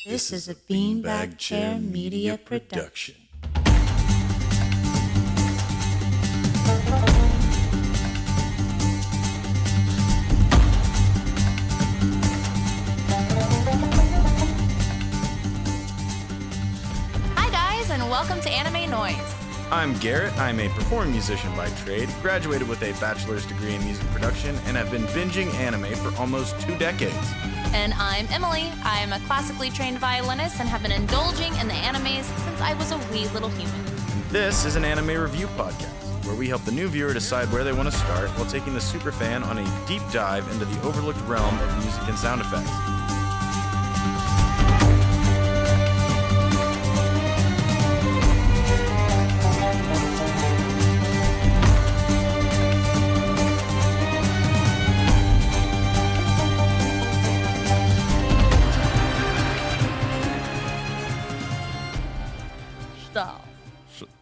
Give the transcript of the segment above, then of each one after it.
This is a Beanbag Chair Media production. Hi guys, and welcome to Anime Noise. I'm Garrett. I'm a performing musician by trade, graduated with a bachelor's degree in music production, and have been binging anime for almost 2 decades. And I'm Emily. I am a classically trained violinist and have been indulging in the animes since I was a wee little human. This is an anime review podcast, where we help the new viewer decide where they want to start while taking the superfan on a deep dive into the overlooked realm of music and sound effects.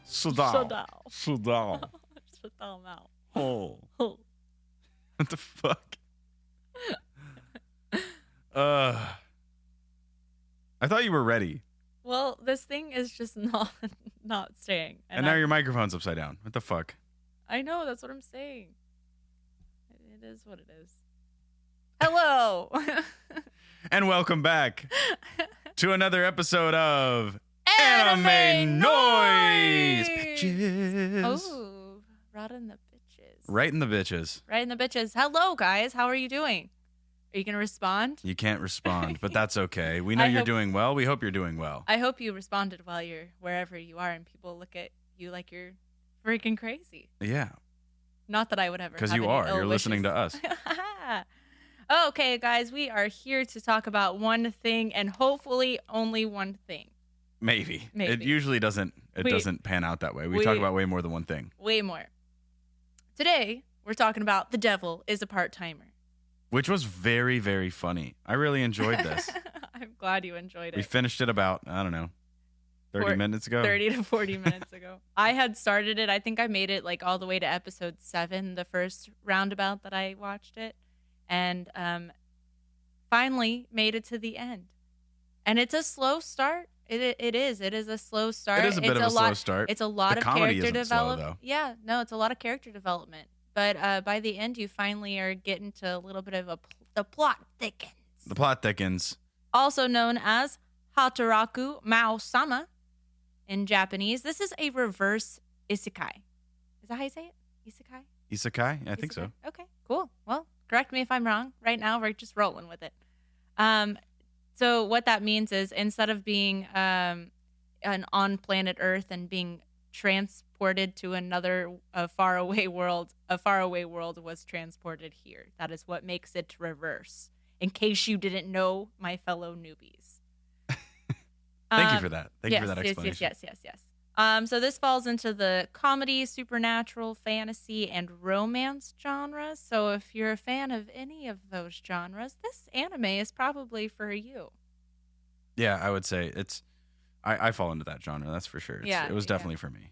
Sudal. Oh. What the fuck? I thought you were ready. Well, this thing is just not staying. And now your microphone's upside down. What the fuck? I know, that's what I'm saying. It is what it is. Hello. And welcome back to another episode of Anime Noise! Noise! Bitches. Oh, right in the bitches. Right in the bitches. Right in the bitches. Hello, guys. How are you doing? Are you going to respond? You can't respond, but that's okay. We know you're doing well. We hope you're doing well. I hope you responded while you're wherever you are and people look at you like you're freaking crazy. Yeah. Not that I would ever. Because have you any are. ill You're listening to us. Okay, guys. We are here to talk about one thing and hopefully only one thing. Maybe. Maybe. It usually doesn't pan out that way. We talk about way more than one thing. Way more. Today, we're talking about The Devil is a Part-Timer. Which was very, very funny. I really enjoyed this. I'm glad you enjoyed it. We finished it about, 30 minutes ago. 30 to 40 minutes ago. I had started it. I think I made it like all the way to episode 7, the first roundabout that I watched it. And finally made it to the end. And it's a slow start. It is a slow start. It is a bit of a slow start. It's a lot of character development. Yeah, no, it's a lot of character development. But by the end, you finally are getting to a little bit of the plot thickens. The plot thickens. Also known as Hataraku Mao-sama in Japanese. This is a reverse isekai. Is that how you say it? Isekai? Isekai? I think so. Okay, cool. Well, correct me if I'm wrong. Right now, we're just rolling with it. So what that means is instead of being on planet Earth and being transported to a faraway world was transported here. That is what makes it reverse. In case you didn't know, my fellow newbies. Thank you for that. Thank you for that explanation. Yes. So this falls into the comedy, supernatural, fantasy, and romance genres. So if you're a fan of any of those genres, this anime is probably for you. Yeah, I would say I fall into that genre, that's for sure. It was definitely for me.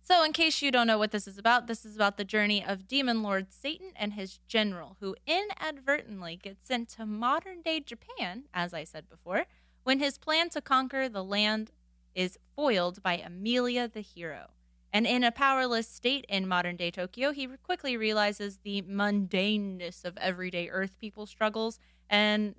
So in case you don't know what this is about the journey of Demon Lord Satan and his general, who inadvertently gets sent to modern-day Japan, as I said before, when his plan to conquer the land is foiled by Amelia the hero. And in a powerless state in modern-day Tokyo, he quickly realizes the mundaneness of everyday Earth people struggles, and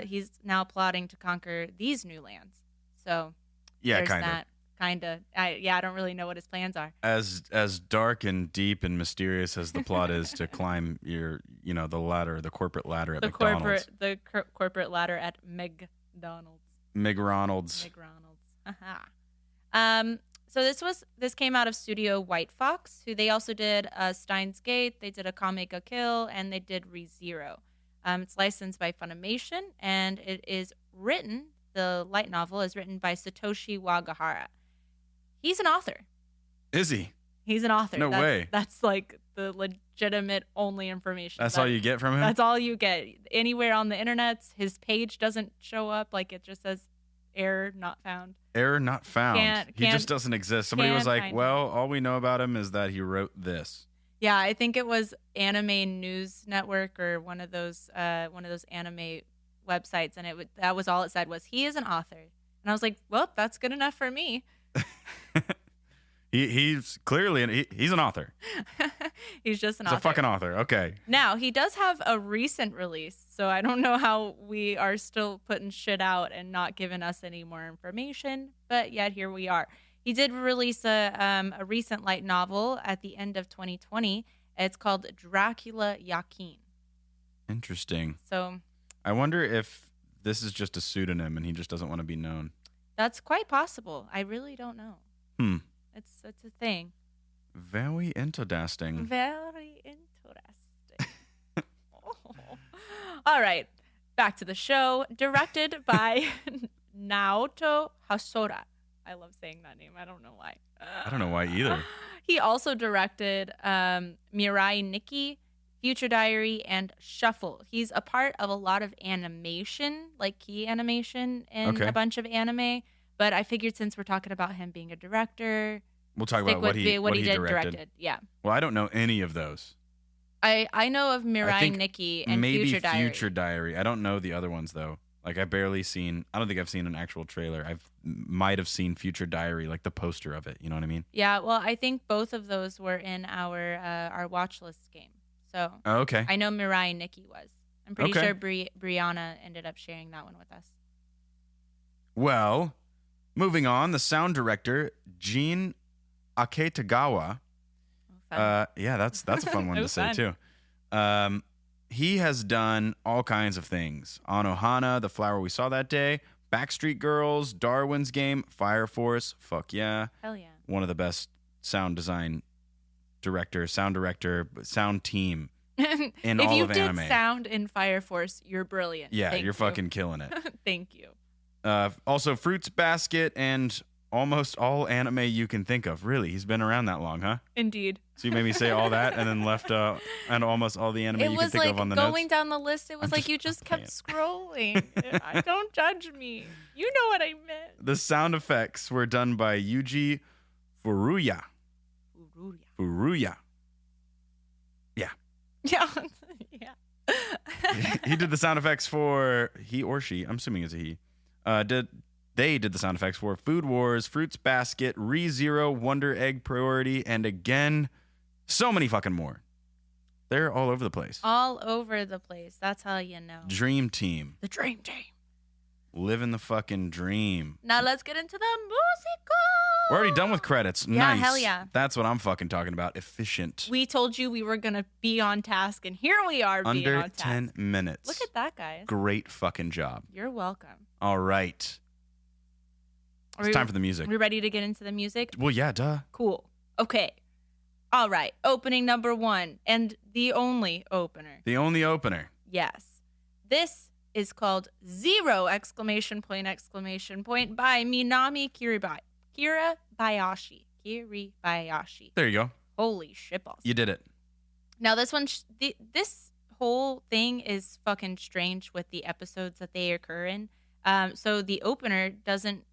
he's now plotting to conquer these new lands. So yeah, kind of. I don't really know what his plans are. As dark and deep and mysterious as the plot is to climb the ladder, the corporate ladder at McDonald's. Corporate ladder at McDonald's. McRonald's. So this came out of Studio White Fox, who they also did Steins Gate, they did a Kame ga Kill, and they did ReZero. It's licensed by Funimation, and it is written. The light novel is written by Satoshi Wagahara. He's an author. Is he? He's an author. No way. That's like the legitimate only information. That's all you get from him? That's all you get. Anywhere on the internet, his page doesn't show up. Like it just says error not found. Error not found. He just doesn't exist. Somebody was like, well, all we know about him is that he wrote this. Yeah, I think it was Anime News Network or one of those anime websites, and that was all it said was he is an author. And I was like, well, that's good enough for me. He's clearly he's an author. He's just an He's author. a fucking author. Okay. Now, he does have a recent release, so I don't know how we are still putting shit out and not giving us any more information, but yet here we are. He did release a recent light novel at the end of 2020. It's called Dracula Yakin. Interesting. So I wonder if this is just a pseudonym and he just doesn't want to be known. that's quite possible. I really don't know. It's a thing. Very interesting. Very interesting. All right, back to the show. Directed by Naoto Hasora. I love saying that name. I don't know why. I don't know why either. He also directed Mirai Nikki, Future Diary, and Shuffle. He's a part of a lot of animation, like key animation in a bunch of anime. But I figured since we're talking about him being a director, we'll talk about what he directed. Yeah. Well, I don't know any of those. I know of I Mirai think Nikki and maybe Future Diary. Future Diary. I don't know the other ones though. Like I don't think I've seen an actual trailer. Might have seen Future Diary, like the poster of it. You know what I mean? Yeah, well, I think both of those were in our watch list game. So okay. I know Mirai Nikki was. I'm pretty sure Brianna ended up sharing that one with us. Well, moving on, the sound director, Jin Aketagawa. Yeah, that's a fun one to say too. He has done all kinds of things. Anohana, The Flower We Saw That Day, Backstreet Girls, Darwin's Game, Fire Force. Fuck yeah. Hell yeah. One of the best sound director, sound team in all of anime. If you did sound in Fire Force, you're brilliant. Yeah, Thank you're you. fucking killing it. Thank you. Also, Fruits Basket and almost all anime you can think of. Really, he's been around that long, huh? Indeed. So you made me say all that and then left and almost all the anime you can think of on the notes? It was like going down the list. It was like you just kept scrolling. Don't judge me. You know what I meant. The sound effects were done by Yuji Furuya. Furuya. Yeah. Yeah. Yeah. He did the sound effects for he or she. I'm assuming it's a he. They did the sound effects for Food Wars, Fruits Basket, ReZero, Wonder Egg Priority, and again, so many fucking more. They're all over the place. All over the place. That's how you know. Dream Team. The Dream Team. Living the fucking dream. Now let's get into the musical. We're already done with credits. Yeah, Nice. hell yeah. That's what I'm fucking talking about. Efficient. We told you we were going to be on task, and here we are being Under on task. 10 minutes. Look at that, guys. Great fucking job. You're welcome. All right. It's time for the music. Are we ready to get into the music? Well, yeah, duh. Cool. Okay. All right. Opening number 1 and the only opener. The only opener. Yes. This is called Zero! by Minami Kiribayashi. Kiribayashi. There you go. Holy shitballs. You did it. Now this one, this whole thing is fucking strange with the episodes that they occur in. So the opener doesn't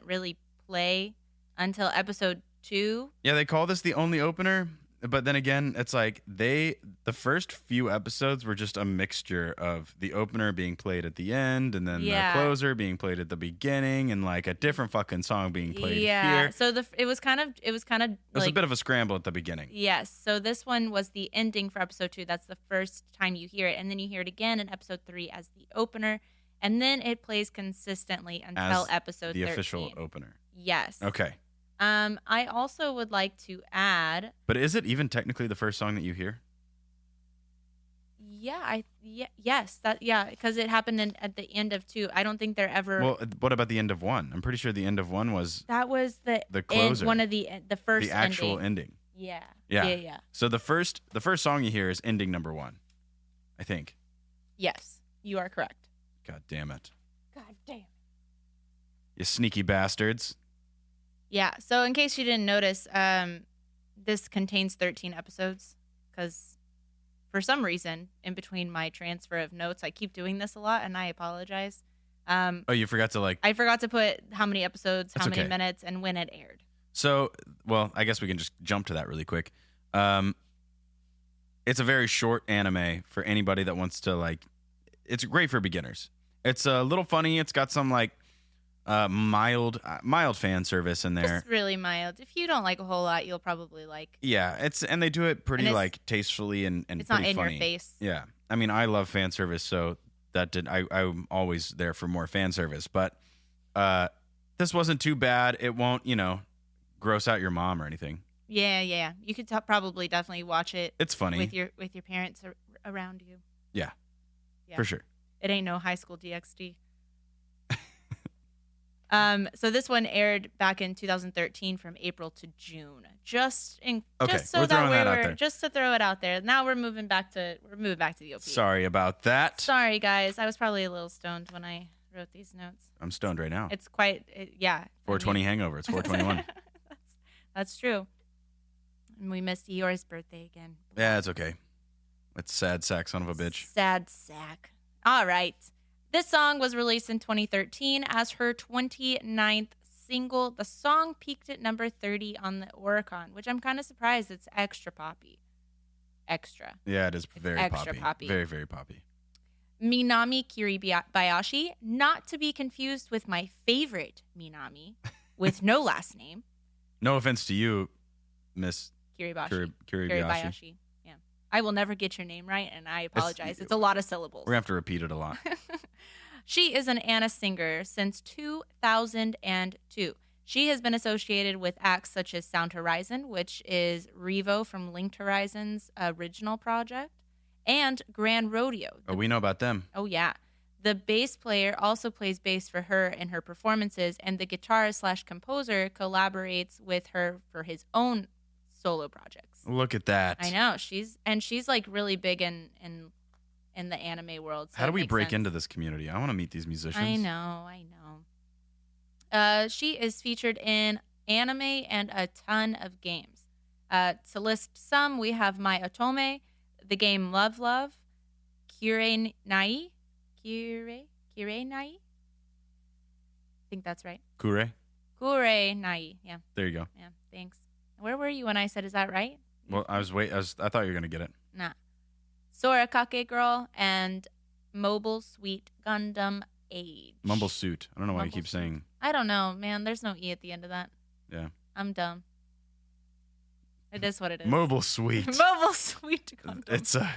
really play until episode 2. Yeah, they call this the only opener, but then again, it's like the first few episodes were just a mixture of the opener being played at the end and then the closer being played at the beginning and like a different fucking song being played here. So it was kind of It was a bit of a scramble at the beginning. Yes. So this one was the ending for episode 2. That's the first time you hear it, and then you hear it again in episode 3 as the opener. And then it plays consistently until episode 13. The official opener. Yes. Okay. I also would like to add. But is it even technically the first song that you hear? Yeah. Yes. Because it happened at the end of 2. I don't think they're ever. Well, what about the end of 1? I'm pretty sure the end of 1 was. That was the closer. One of the first. The actual ending. Yeah. Yeah. So the first song you hear is ending number 1, I think. Yes, you are correct. God damn it. God damn. You sneaky bastards. Yeah, so in case you didn't notice, this contains 13 episodes because for some reason, in between my transfer of notes, I keep doing this a lot, and I apologize. You forgot to I forgot to put how many episodes, That's how many okay. minutes, and when it aired. So, well, I guess we can just jump to that really quick. It's a very short anime for anybody that wants to it's great for beginners. It's a little funny. It's got some like mild fan service in there. Just really mild. If you don't like a whole lot, you'll probably like. Yeah, and they do it pretty like tastefully and it's pretty not in funny. your face. Yeah, I mean, I love fan service, so I'm always there for more fan service. But this wasn't too bad. It won't, gross out your mom or anything. Yeah. You could probably definitely watch it. It's funny with your parents around you. Yeah, for sure. It ain't no High School DxD. So this one aired back in 2013 from April to June. Just to throw it out there. Now we're moving back to the OP. Sorry about that. Sorry guys, I was probably a little stoned when I wrote these notes. I'm stoned right now. It's quite 420 hangover. It's 421. That's true. And we missed Eeyore's birthday again. Yeah, it's okay. It's sad sack, son of a bitch. Sad sack. All right. This song was released in 2013 as her 29th single. The song peaked at number 30 on the Oricon, which I'm kind of surprised it's extra poppy. Extra. Yeah, it is very extra poppy. Very, very poppy. Minami Kiribayashi, not to be confused with my favorite Minami, with no last name. No offense to you, Miss Kiribayashi. Kiribayashi. Yeah. I will never get your name right, and I apologize. It's a lot of syllables. We're going to have to repeat it a lot. She is an ANA singer since 2002. She has been associated with acts such as Sound Horizon, which is Revo from Linked Horizon's original project, and Grand Rodeo. Oh, we know about them. Oh, yeah. The bass player also plays bass for her in her performances, and the guitarist/composer collaborates with her for his own solo projects. Look at that. I know. She's like really big in the anime world. So how do we break into this community? I want to meet these musicians. I know. She is featured in anime and a ton of games. To list some, we have My Otome, the game Love, Kure Nai. I think that's right. Kure Nai. Yeah. There you go. Yeah. Thanks. Where were you when I said, is that right? Well, I thought you were gonna get it. Nah. Sorakake Girl and Mobile Suit Gundam Age. Mumble Suit. I don't know why you keep saying. I don't know, man. There's no E at the end of that. Yeah. I'm dumb. It is what it is. Mobile Suite. Mobile Suit Gundam. It's a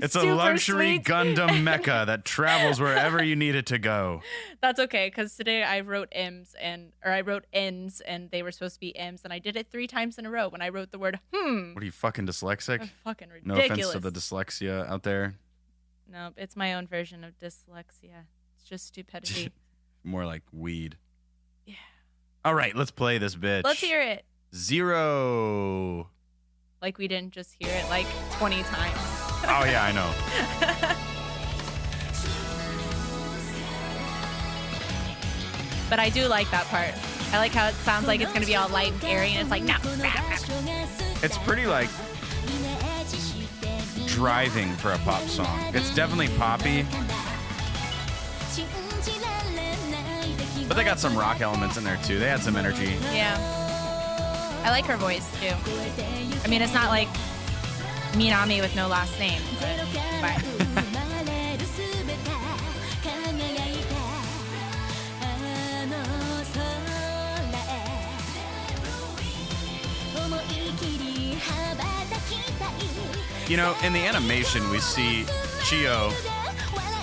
super luxury sweet. Gundam mecha that travels wherever you need it to go. That's okay, because today I wrote M's and they were supposed to be M's, and I did it 3 times in a row when I wrote the word What are you, fucking dyslexic? Fucking ridiculous. No offense to the dyslexia out there. No, it's my own version of dyslexia. It's just stupidity. More like weed. Yeah. All right, let's play this bitch. Let's hear it. 0. Like we didn't just hear it like 20 times. Oh, yeah, I know. But I do like that part. I like how it sounds like it's going to be all light and airy, and it's like, no. It's pretty like driving for a pop song. It's definitely poppy. But they got some rock elements in there too. They had some energy. Yeah. I like her voice too. I mean, it's not like Minami with no last name, but fine. You know, in the animation, we see Chio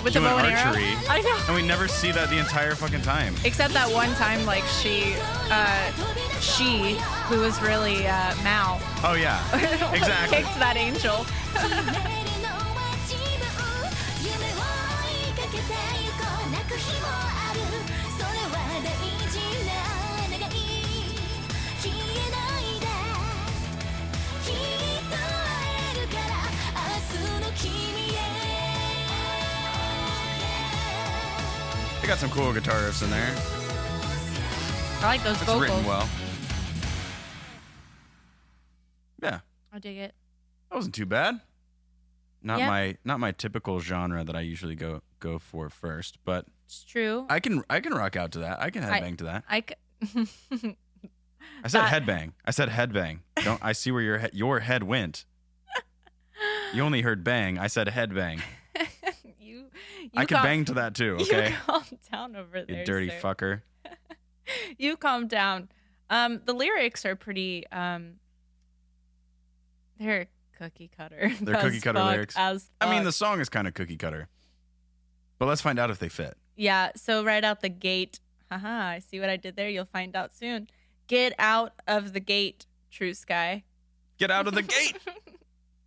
with the doing bow and arrow. archery. I know. And we never see that the entire fucking time. Except that one time, like she, who was really Mao. Oh, yeah. Exactly. Kicked that angel. They got some cool guitar riffs in there. I like those It's vocals. written well. Yeah. I dig it. That wasn't too bad. Not Yeah. my typical genre that I usually go for first, but It's true. I can rock out to that. I can headbang to that. I said that- headbang. I said headbang. Don't I see where your head went? You only heard bang. I said headbang. I can bang to that too, okay? You calm down over there, You dirty sir. fucker. You calm down. The lyrics are pretty, they're cookie cutter. They're cookie cutter lyrics. As I mean, fuck. the song is kind of cookie cutter. But let's find out if they fit. Yeah, so right out the gate, I see what I did there. You'll find out soon. Get out of the gate, True Sky. Get out of the gate!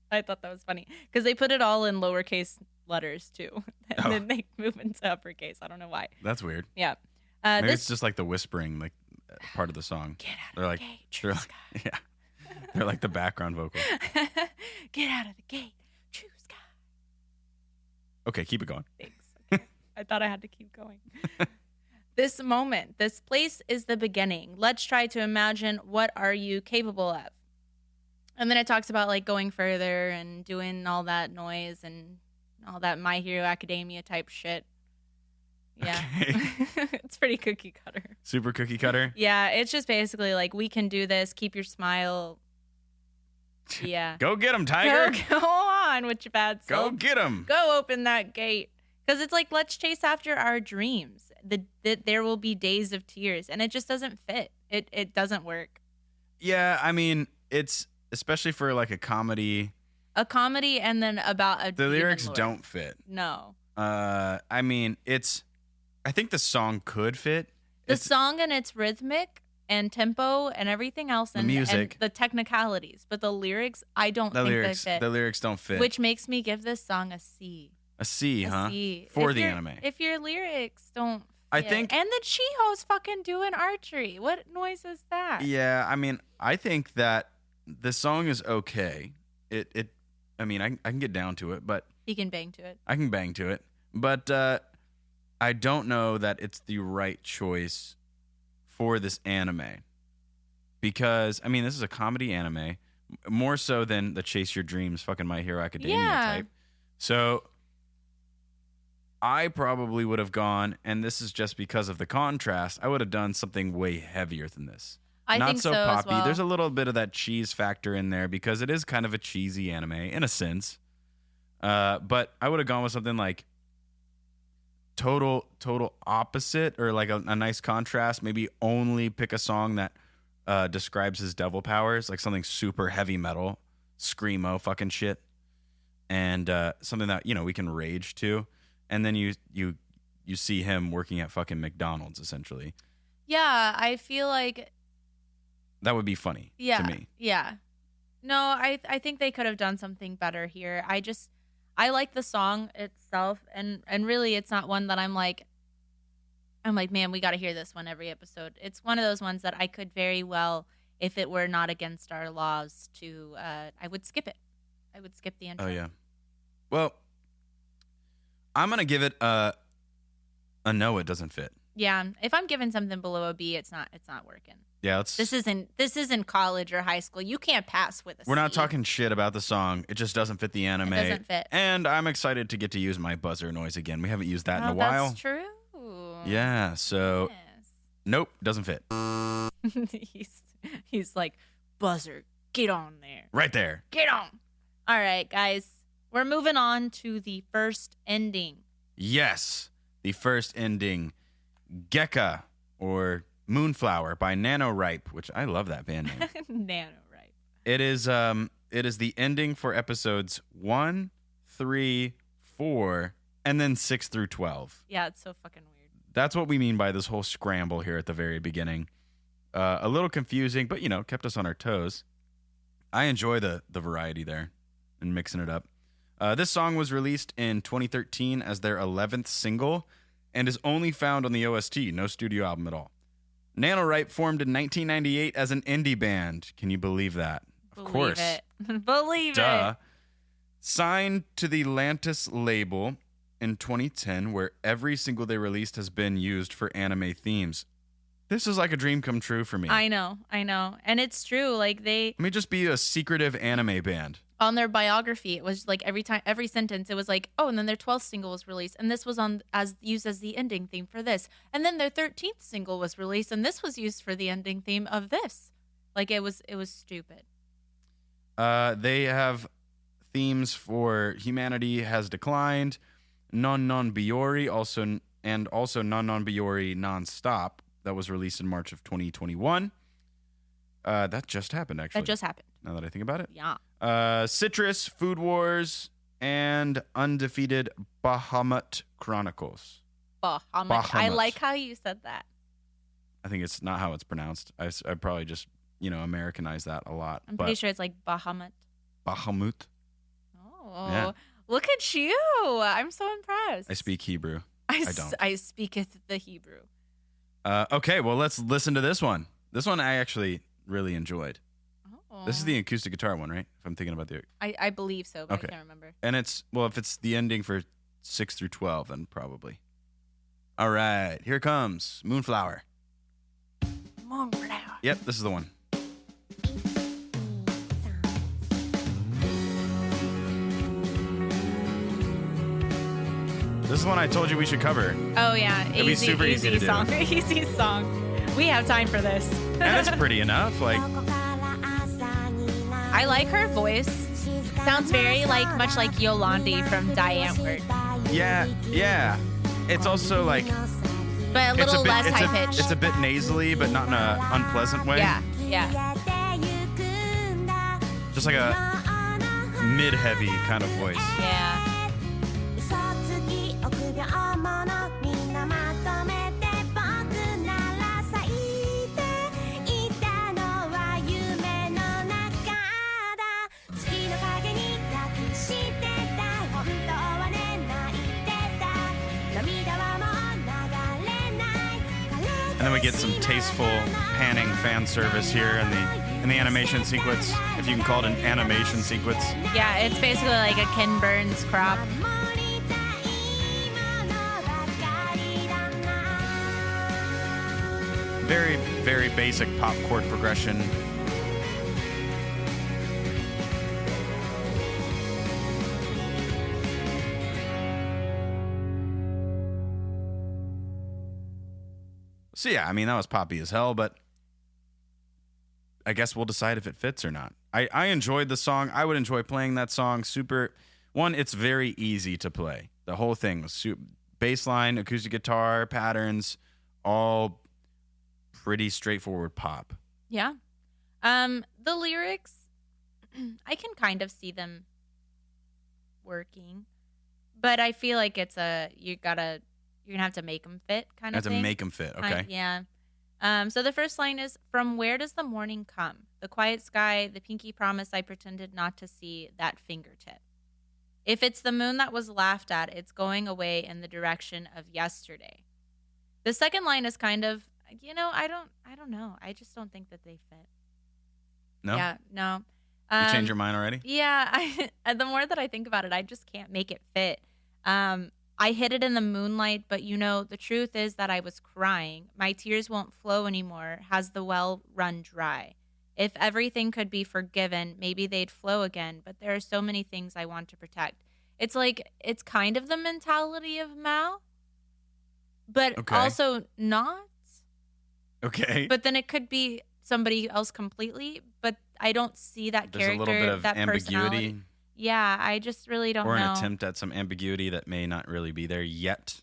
I thought that was funny because they put it all in lowercase letters too, and then they move into uppercase. I don't know why. That's weird. Yeah, Maybe this it's just like the whispering, like part of the song. get out They're of like, the gate, True they're Sky. like, yeah, they're like the background vocal. Get out of the gate, True Sky. Okay, keep it going. Thanks. Okay. I thought I had to keep going. This moment, this place is the beginning. Let's try to imagine what are you capable of. And then it talks about like going further and doing all that noise and all that My Hero Academia type shit. Yeah. Okay. It's pretty cookie cutter. Super cookie cutter. Yeah, it's just basically like, we can do this. Keep your smile. Yeah. Go get him, Tiger. Go on with your bad Go self. get him. Go open that gate. Because it's like, let's chase after our dreams. There will be days of tears. And it just doesn't fit. It doesn't work. Yeah, I mean, it's especially for like a comedy. A comedy and then about a The demon lyrics lord. don't fit. No. I mean, I think the song could fit. The It's- song and its rhythmic and tempo and everything else. And music. And the technicalities. But the lyrics, I don't the think lyrics, they fit. the lyrics don't fit. Which makes me give this song a C. A C, A huh? C. For If the your- anime. If your lyrics don't I fit. think- And the Chiho's fucking doing archery. What noise is that? Yeah, I mean, I think that the song is okay. I mean, I can get down to it, but He can bang to it. I can bang to it. But I don't know that it's the right choice for this anime. Because, I mean, this is a comedy anime, more so than the Chase Your Dreams fucking My Hero Academia Yeah. type. So I probably would have gone, and this is just because of the contrast, I would have done something way heavier than this. I Not think so so poppy. as well. There's a little bit of that cheese factor in there because it is kind of a cheesy anime in a sense. But I would have gone with something like total opposite, or like a nice contrast. Maybe only pick a song that describes his devil powers, like something super heavy metal, screamo fucking shit, and something that we can rage to. And then you see him working at fucking McDonald's essentially. Yeah, I feel like That would be funny to me. Yeah. No, I think they could have done something better here. I like the song itself, and really it's not one that I'm like, man, we got to hear this one every episode. It's one of those ones that I could very well, if it were not against our laws, I would skip it. I would skip the intro. Oh yeah. Well, I'm gonna give it a no. It doesn't fit. Yeah, if I'm giving something below a B, it's not working. Yeah, let's. This isn't college or high school. You can't pass with a We're not C. talking shit about the song. It just doesn't fit the anime. It doesn't fit. And I'm excited to get to use my buzzer noise again. We haven't used that in a while. That's true. Yeah. So nope, doesn't fit. Yes. he's like, buzzer, get on there. Right there. Get on. All right, guys. We're moving on to the first ending. Yes, the first ending, Gekka or Moonflower by NaNoWriMe, which I love that band name. NaNoWriMe. It is the ending for episodes 1, 3, 4, and then 6 through 12. Yeah, it's so fucking weird. That's what we mean by this whole scramble here at the very beginning. A little confusing, but kept us on our toes. I enjoy the variety there and mixing it up. This song was released in 2013 as their 11th single and is only found on the OST, no studio album at all. NaNoWriMe formed in 1998 as an indie band. Can you believe that? Of course. It. Believe Duh. it. Signed to the Lantis label in 2010, where every single they released has been used for anime themes. This is like a dream come true for me. I know. And it's true. Like Let me just be a secretive anime band. on their biography, it was like every sentence, it was like, oh, and then their 12th single was released, and this was used as the ending theme for this. And then their 13th single was released, and this was used for the ending theme of this. Like it was stupid. They have themes for Humanity Has Declined, Non Non Biori, also Non Non Biori Nonstop, that was released in March of 2021. That just happened, actually. That just happened. Now that I think about it. Yeah. Citrus, Food Wars, and Undefeated Bahamut Chronicles. Bahamut. I like how you said that. I think it's not how it's pronounced. I probably just, Americanized that a lot. I'm pretty sure it's like Bahamut. Bahamut. Oh, Yeah. Look at you. I'm so impressed. I speak Hebrew. I don't. I speaketh the Hebrew. Okay, well, let's listen to this one. This one I actually really enjoyed. Oh. This is the acoustic guitar one, right? If I'm thinking about the... I believe so, but Okay. I can't remember. And if it's the ending for 6 through 12, then probably. All right, here comes Moonflower. Moonflower. Yep, this is the one. This is one I told you we should cover. Oh, yeah. It'd be super easy to do. Song. Easy song. We have time for this. And it's pretty enough. Like, I like her voice. Sounds very much like Yolandi from Diane Word. yeah. It's also like... But a little less high pitched. It's a bit nasally, but not in an unpleasant way. Yeah. Just like a mid-heavy kind of voice. Yeah. And then we get some tasteful panning fan service here in the animation sequence, if you can call it an animation sequence. Yeah, it's basically like a Ken Burns crop. Very, very basic pop chord progression. So yeah, I mean, that was poppy as hell, but I guess we'll decide if it fits or not. I enjoyed the song. I would enjoy playing that song. It's very easy to play. The whole thing was bass line, acoustic guitar, patterns, all pretty straightforward pop. Yeah. The lyrics, I can kind of see them working, but I feel like it's you're gonna have to make them fit kind of thing. Have to make them fit, okay. Yeah. So the first line is, "From where does the morning come? The quiet sky, the pinky promise I pretended not to see, that fingertip. If it's the moon that was laughed at, it's going away in the direction of yesterday." The second line is kind of, I don't know. I just don't think that they fit. No? Yeah, no. You changed your mind already? Yeah, the more that I think about it, I just can't make it fit. I hid it in the moonlight, but the truth is that I was crying. My tears won't flow anymore. Has the well run dry? If everything could be forgiven, maybe they'd flow again, but there are so many things I want to protect. It's it's kind of the mentality of Mao, but also not. Okay. But then it could be somebody else completely, but I don't see that There's character, a little bit of that ambiguity. personality. Yeah, I just really don't know. Or an attempt at some ambiguity that may not really be there yet.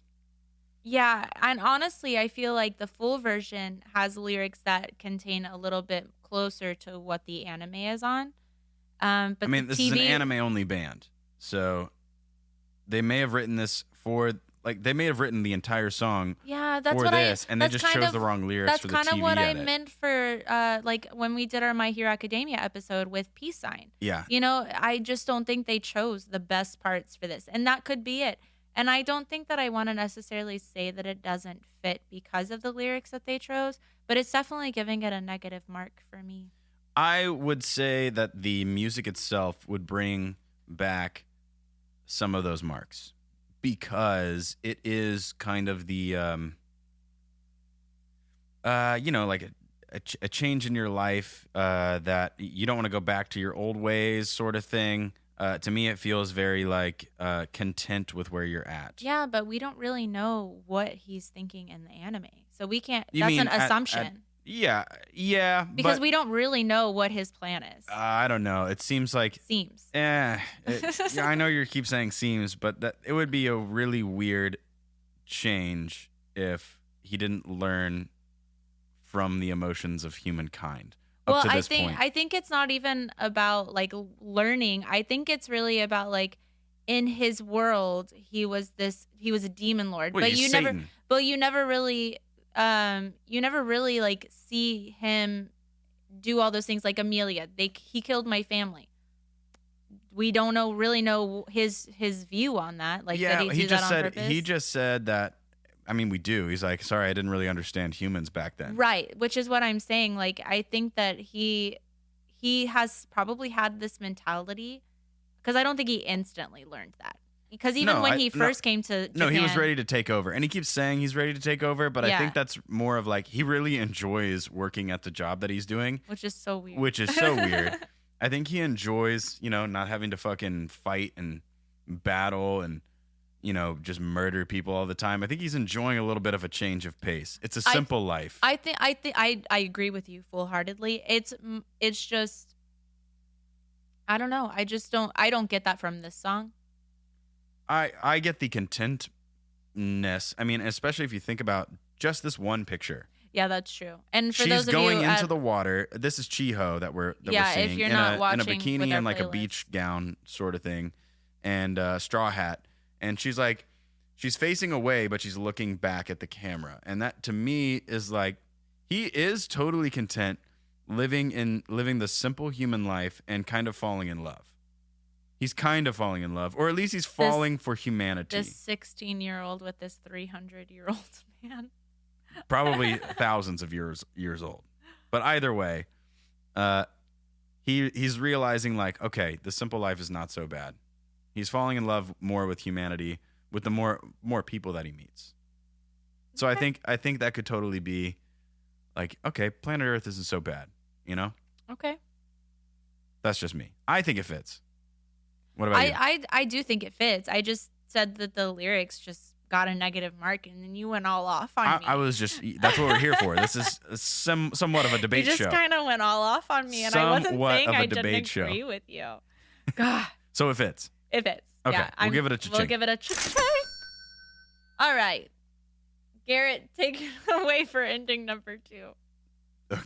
Yeah, and honestly, I feel like the full version has lyrics that contain a little bit closer to what the anime is on. But I mean, the this TV, is an anime-only band, so they may have written this they may have written the entire song yeah, that's for what this, and they that's just kind chose of- the wrong lyrics That's for the kind TV of what I edit. meant for when we did our My Hero Academia episode with Peace Sign. Yeah. I just don't think they chose the best parts for this, and that could be it. And I don't think that I want to necessarily say that it doesn't fit because of the lyrics that they chose, but it's definitely giving it a negative mark for me. I would say that the music itself would bring back some of those marks because it is kind of the, like a change in your life that you don't want to go back to your old ways sort of thing. To me, it feels very content with where you're at. Yeah, but we don't really know what he's thinking in the anime, so we can't. You That's mean an assumption. Yeah, Because but we don't really know what his plan is. I don't know. It seems like Seems. yeah, I know you keep saying seems, but that it would be a really weird change if he didn't learn from the emotions of humankind up to this point. I think it's not even about like learning. I think it's really about like in his world he was a demon lord, Well, but he's you Satan. never really like see him do all those things like Amelia. He killed my family. We don't really know his view on that. Like Yeah, that he did that on purpose. he just said that. I mean, we do. He's like, sorry, I didn't really understand humans back then. Right, which is what I'm saying. Like, I think that he has probably had this mentality because I don't think he instantly learned that. Because even when he first came to Japan, no, he was ready to take over, and he keeps saying he's ready to take over. But I Yeah. think that's more of like he really enjoys working at the job that he's doing, which is so weird. which is so weird. I think he enjoys, not having to fucking fight and battle and just murder people all the time. I think he's enjoying a little bit of a change of pace. It's a simple life. I agree with you full-heartedly. It's just I don't know. I don't get that from this song. I get the contentness. I mean, especially if you think about just this one picture. Yeah, that's true. And for She's those of going you into the water. This is Chiho that we're seeing if you're in not in a watching bikini with our and like a playlist. beach gown sort of thing, and a straw hat, and she's facing away, but she's looking back at the camera, and that to me is like he is totally content living the simple human life and kind of falling in love. He's kind of falling in love, or at least he's falling for humanity. This 16-year-old with this 300-year-old man. Probably thousands of years old. But either way, he's realizing like, okay, the simple life is not so bad. He's falling in love more with humanity, with the more people that he meets. So Okay. I think that could totally be like, okay, planet Earth isn't so bad, Okay. That's just me. I think it fits. What about you? I do think it fits. I just said that the lyrics just got a negative mark, and then you went all off on me. I was just, that's what we're here for. This is somewhat of a debate you show. just kind of went all off on me, and I wasn't Somewhat saying of a I didn't debate show. agree with you. God, So it fits. it fits. Okay, Yeah, we'll give it a cha-ching. We'll give it a cha-ching. All right. Garrett, take it away for ending number 2.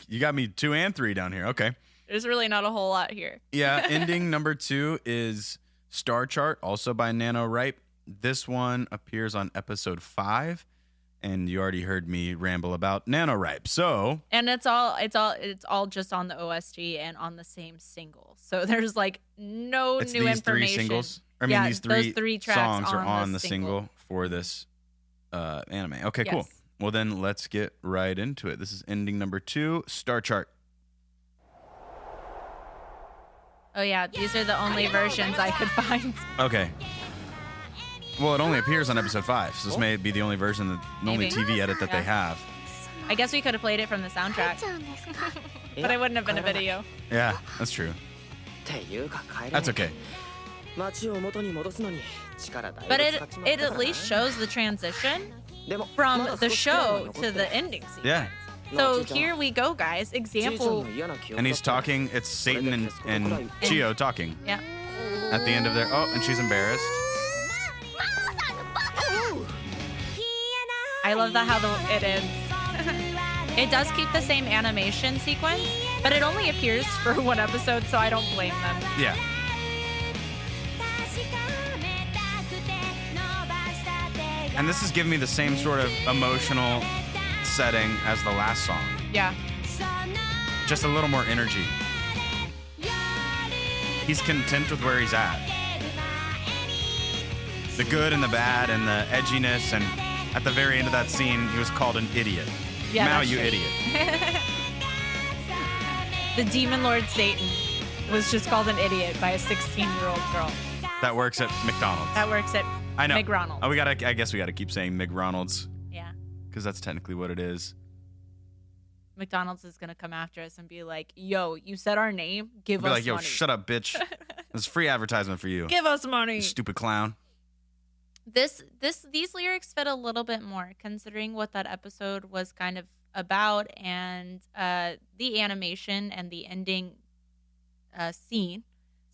You got me 2 and 3 down here. Okay. There's really not a whole lot here. Yeah, ending number 2 is Star Chart, also by NaNoWriMe. This one appears on episode 5, and you already heard me ramble about NaNoWriMe. So, And it's all just on the OST and on the same single. So there's like no it's new these information. 3 singles. I mean, Yeah, these those 3 three tracks songs are on on the the single for this anime. Okay, cool. Yes. Well, then let's get right into it. This is ending number 2, Star Chart. Oh yeah, these are the only versions I could find. Okay. Well, it only appears on episode 5, so this may be the only version, the only Maybe. TV edit that they have. I guess we could have played it from the soundtrack, but it wouldn't have been a video. Yeah, that's true. That's okay. But it at least shows the transition from the show to the ending scene. Yeah. So here we go, guys. Example. And he's talking. It's Satan and Chiyo talking Yeah. at the end of their. Oh, and she's embarrassed. I love that how it ends. It does keep the same animation sequence, but it only appears for one episode, so I don't blame them. Yeah. And this is giving me the same sort of emotional setting as the last song. Yeah. Just a little more energy. He's content with where he's at. The good and the bad and the edginess, and at the very end of that scene, he was called an idiot. Yeah, Now that's you true. idiot. The Demon Lord Satan was just called an idiot by a 16-year-old girl. That works at McDonald's. That works at I know. McRonald's. Oh, I guess we gotta keep saying McRonald's Yeah. because that's technically what it is. McDonald's is going to come after us and be like, yo, you said our name? Give Be us like, yo, money. shut up, bitch. This is free advertisement for you. Give us money. You stupid clown. These lyrics fit a little bit more considering what that episode was kind of about, and the animation and the ending scene.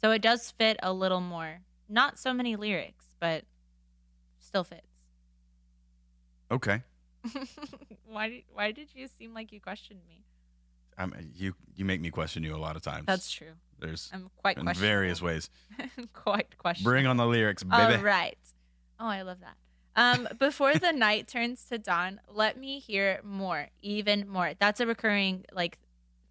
So it does fit a little more. Not so many lyrics, but still fits. Okay. Why did you seem like you questioned me? You make me question you a lot of times. That's true. I'm quite in questionable. various ways. Quite questionable. Bring on the lyrics, baby. All right. Oh, I love that. Before the night turns to dawn, let me hear more, even more. That's a recurring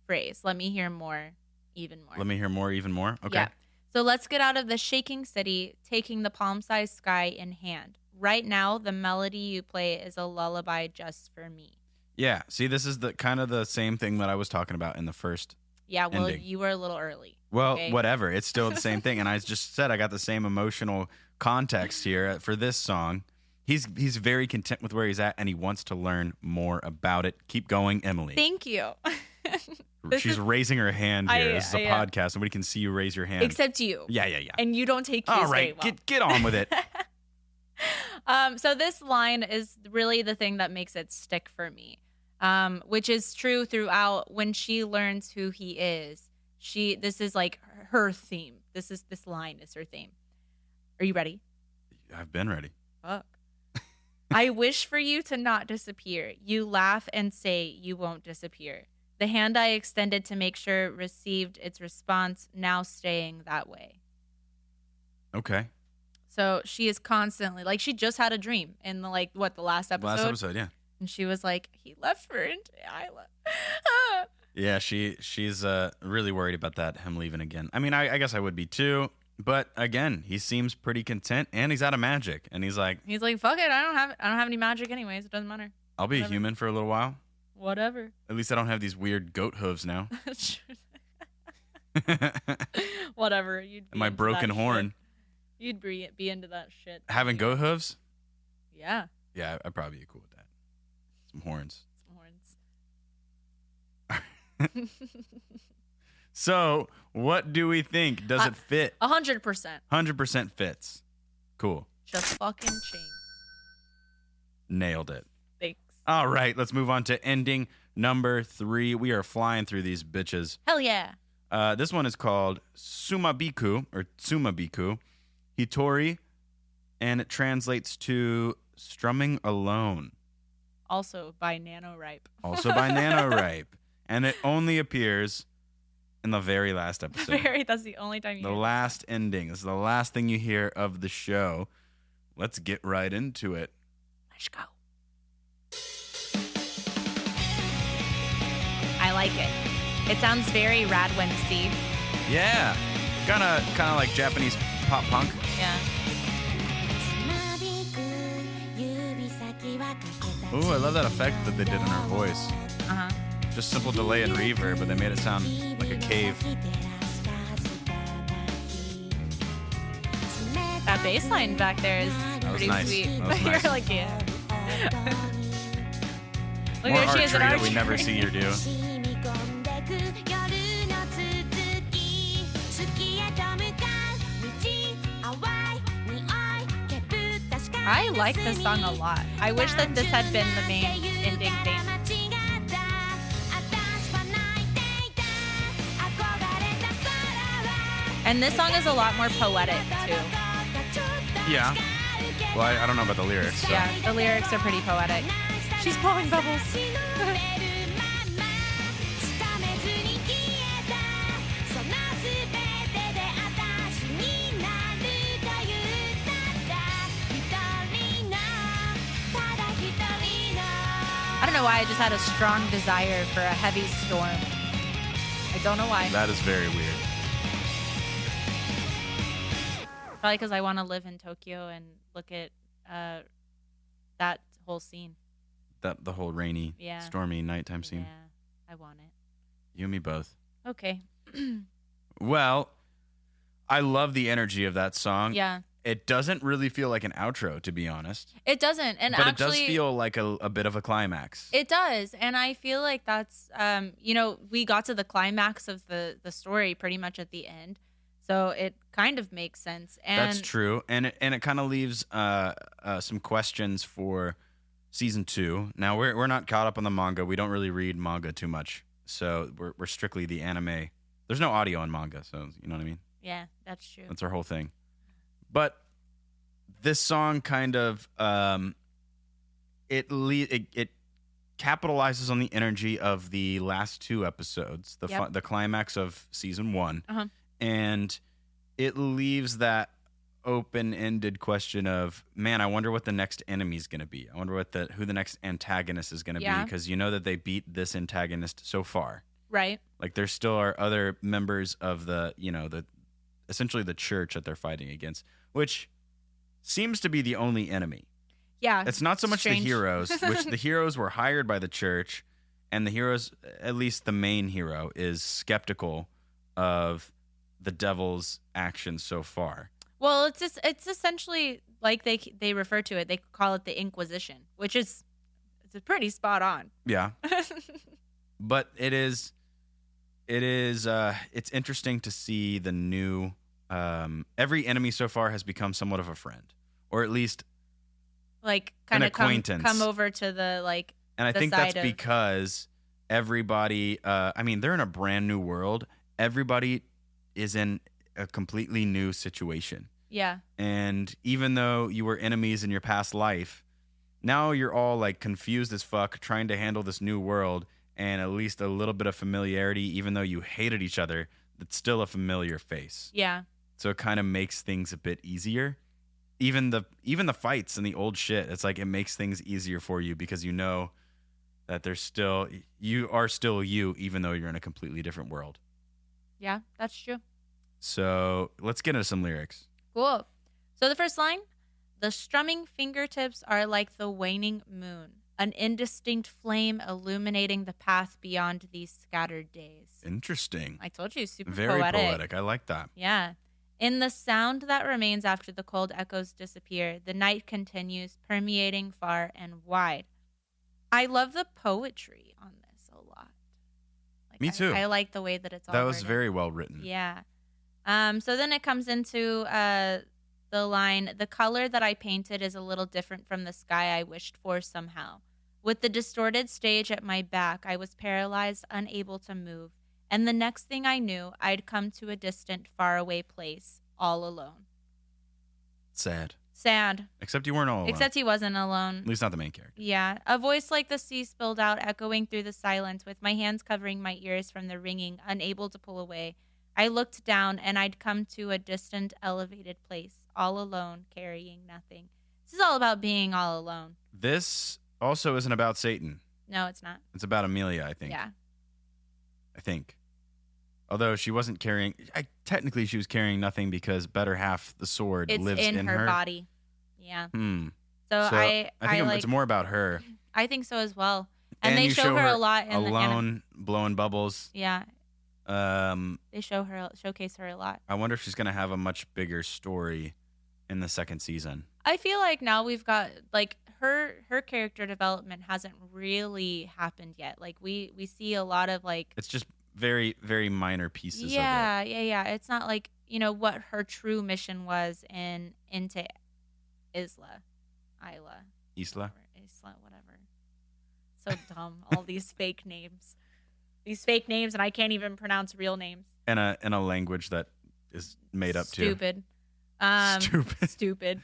phrase. Let me hear more, even more. Let me hear more, even more. Okay. Yeah. So let's get out of the shaking city, taking the palm-sized sky in hand. Right now, the melody you play is a lullaby just for me. Yeah. See, this is the kind of the same thing that I was talking about in the first. Yeah. Well, ending. you were a little early. Well, okay? whatever. It's still the same thing. And I just said I got the same emotional context here for this song. He's very content with where he's at, and he wants to learn more about it. Keep going, Emily. Thank you. She's raising her hand here. This is a podcast. Nobody can see you raise your hand. Except you. Yeah. And you don't take cues All right, very well. get on with it. So this line is really the thing that makes it stick for me, which is true throughout. When she learns who he is, this is like her theme. This line is her theme. Are you ready? I've been ready. Fuck. I wish for you to not disappear. You laugh and say you won't disappear. The hand I extended to make sure received its response, now staying that way. Okay. So she is constantly, she just had a dream in the last episode? Last episode, yeah. And she was like, he left her into the island. Yeah, she's really worried about that, him leaving again. I mean, I guess I would be too. But again, he seems pretty content, and he's out of magic. And he's like, fuck it, I don't have any magic anyways. It doesn't matter. I'll be a human for a little while. Whatever. At least I don't have these weird goat hooves now. Whatever. You'd be my into broken that horn. Shit. You'd be into that shit. Having goat hooves? Yeah. Yeah, I'd probably be cool with that. Some horns. So, what do we think? Does it fit? 100%. 100% fits. Cool. Just fucking change. Nailed it. Thanks. All right, let's move on to ending number 3. We are flying through these bitches. Hell yeah. This one is called Sumabiku, or Tsumabiku Hitori, and it translates to strumming alone. Also by NaNoWriMo. Also by NaNoWriMo. And it only appears in the very last episode. That's the only time you The hear last ending. This is the last thing you hear of the show. Let's get right into it. Let's go. I like it. It sounds very Radwimps-y. Yeah. Kind of like Japanese pop punk. Yeah. Ooh, I love that effect that they did in her voice. Uh-huh. Just simple delay and reverb, but they made it sound like a cave. That bass line back there is pretty nice. sweet. That was You're nice. like, yeah. Look More at she has an archery that we archery. never see her do. I like this song a lot. I wish that this had been the main ending theme. And this song is a lot more poetic, too. Yeah. Well, I don't know about the lyrics. So. Yeah, the lyrics are pretty poetic. She's blowing bubbles. I don't know why I just had a strong desire for a heavy storm. I don't know why. That is very weird. Probably because I want to live in Tokyo and look at that whole scene. The whole rainy, Yeah. stormy nighttime scene. Yeah, I want it. You and me both. Okay. Well, I love the energy of that song. Yeah. It doesn't really feel like an outro, to be honest. It doesn't. And but actually, it does feel like a bit of a climax. It does. And I feel like that's, we got to the climax of the story pretty much at the end. So it kind of makes sense. And That's true, and it kind of leaves some questions for season 2. Now we're not caught up on the manga. We don't really read manga too much, so we're strictly the anime. There's no audio on manga, so you know what I mean. Yeah, that's true. That's our whole thing. But this song kind of it capitalizes on the energy of the last 2 episodes, the climax of season 1. And it leaves that open-ended question of, man, I wonder what the next enemy is going to be. I wonder who the next antagonist is going to be, because you know that they beat this antagonist so far. Right. Like there still are other members of the essentially the church that they're fighting against, which seems to be the only enemy. Yeah. It's not so much strange. the heroes, which the heroes were hired by the church, and the heroes, at least the main hero, is skeptical of the devil's actions so far. Well, it's essentially like they refer to it. They call it the Inquisition, which is it's pretty spot on. Yeah. But it's interesting to see the new every enemy so far has become somewhat of a friend, or at least like kind an of acquaintance. Come over to the like. And I think that's because everybody, they're in a brand new world. Everybody is in a completely new situation. Yeah. And even though you were enemies in your past life, now you're all like confused as fuck trying to handle this new world, and at least a little bit of familiarity, even though you hated each other, it's still a familiar face. Yeah. So it kind of makes things a bit easier. Even the fights and the old shit, it's like it makes things easier for you because you know that you are still you, even though you're in a completely different world. Yeah, that's true. So let's get into some lyrics. Cool. So the first line, the strumming fingertips are like the waning moon, an indistinct flame illuminating the path beyond these scattered days. Interesting. I told you, super Very poetic. I like that. Yeah. In the sound that remains after the cold echoes disappear, the night continues, permeating far and wide. I love the poetry on this a lot. Me too. I like the way that it's all That was written. very well written. Yeah. So then it comes into the line, the color that I painted is a little different from the sky I wished for somehow. With the distorted stage at my back, I was paralyzed, unable to move. And the next thing I knew, I'd come to a distant, faraway place, all alone. Sad. Except you weren't all alone. Except he wasn't alone. At least not the main character. Yeah. A voice like the sea spilled out, echoing through the silence, with my hands covering my ears from the ringing, unable to pull away. I looked down, and I'd come to a distant, elevated place, all alone, carrying nothing. This is all about being all alone. This also isn't about Satan. No, it's not. It's about Amelia, I think. Yeah. I think. Although she wasn't carrying... technically, she was carrying nothing because better half the sword lives in her. It's in her body. Yeah. So I think it's more about her. I think so as well. And they show her a lot. Alone, blowing bubbles. Yeah. They showcase her a lot. I wonder if she's going to have a much bigger story in the second season. I feel like now we've got, like, her character development hasn't really happened yet. Like, we see a lot of, like... It's just very, very minor pieces of it. Yeah. It's not like, what her true mission was into Isla, whatever. So dumb. All these fake names. And I can't even pronounce real names. In a language that is made up Stupid. Stupid.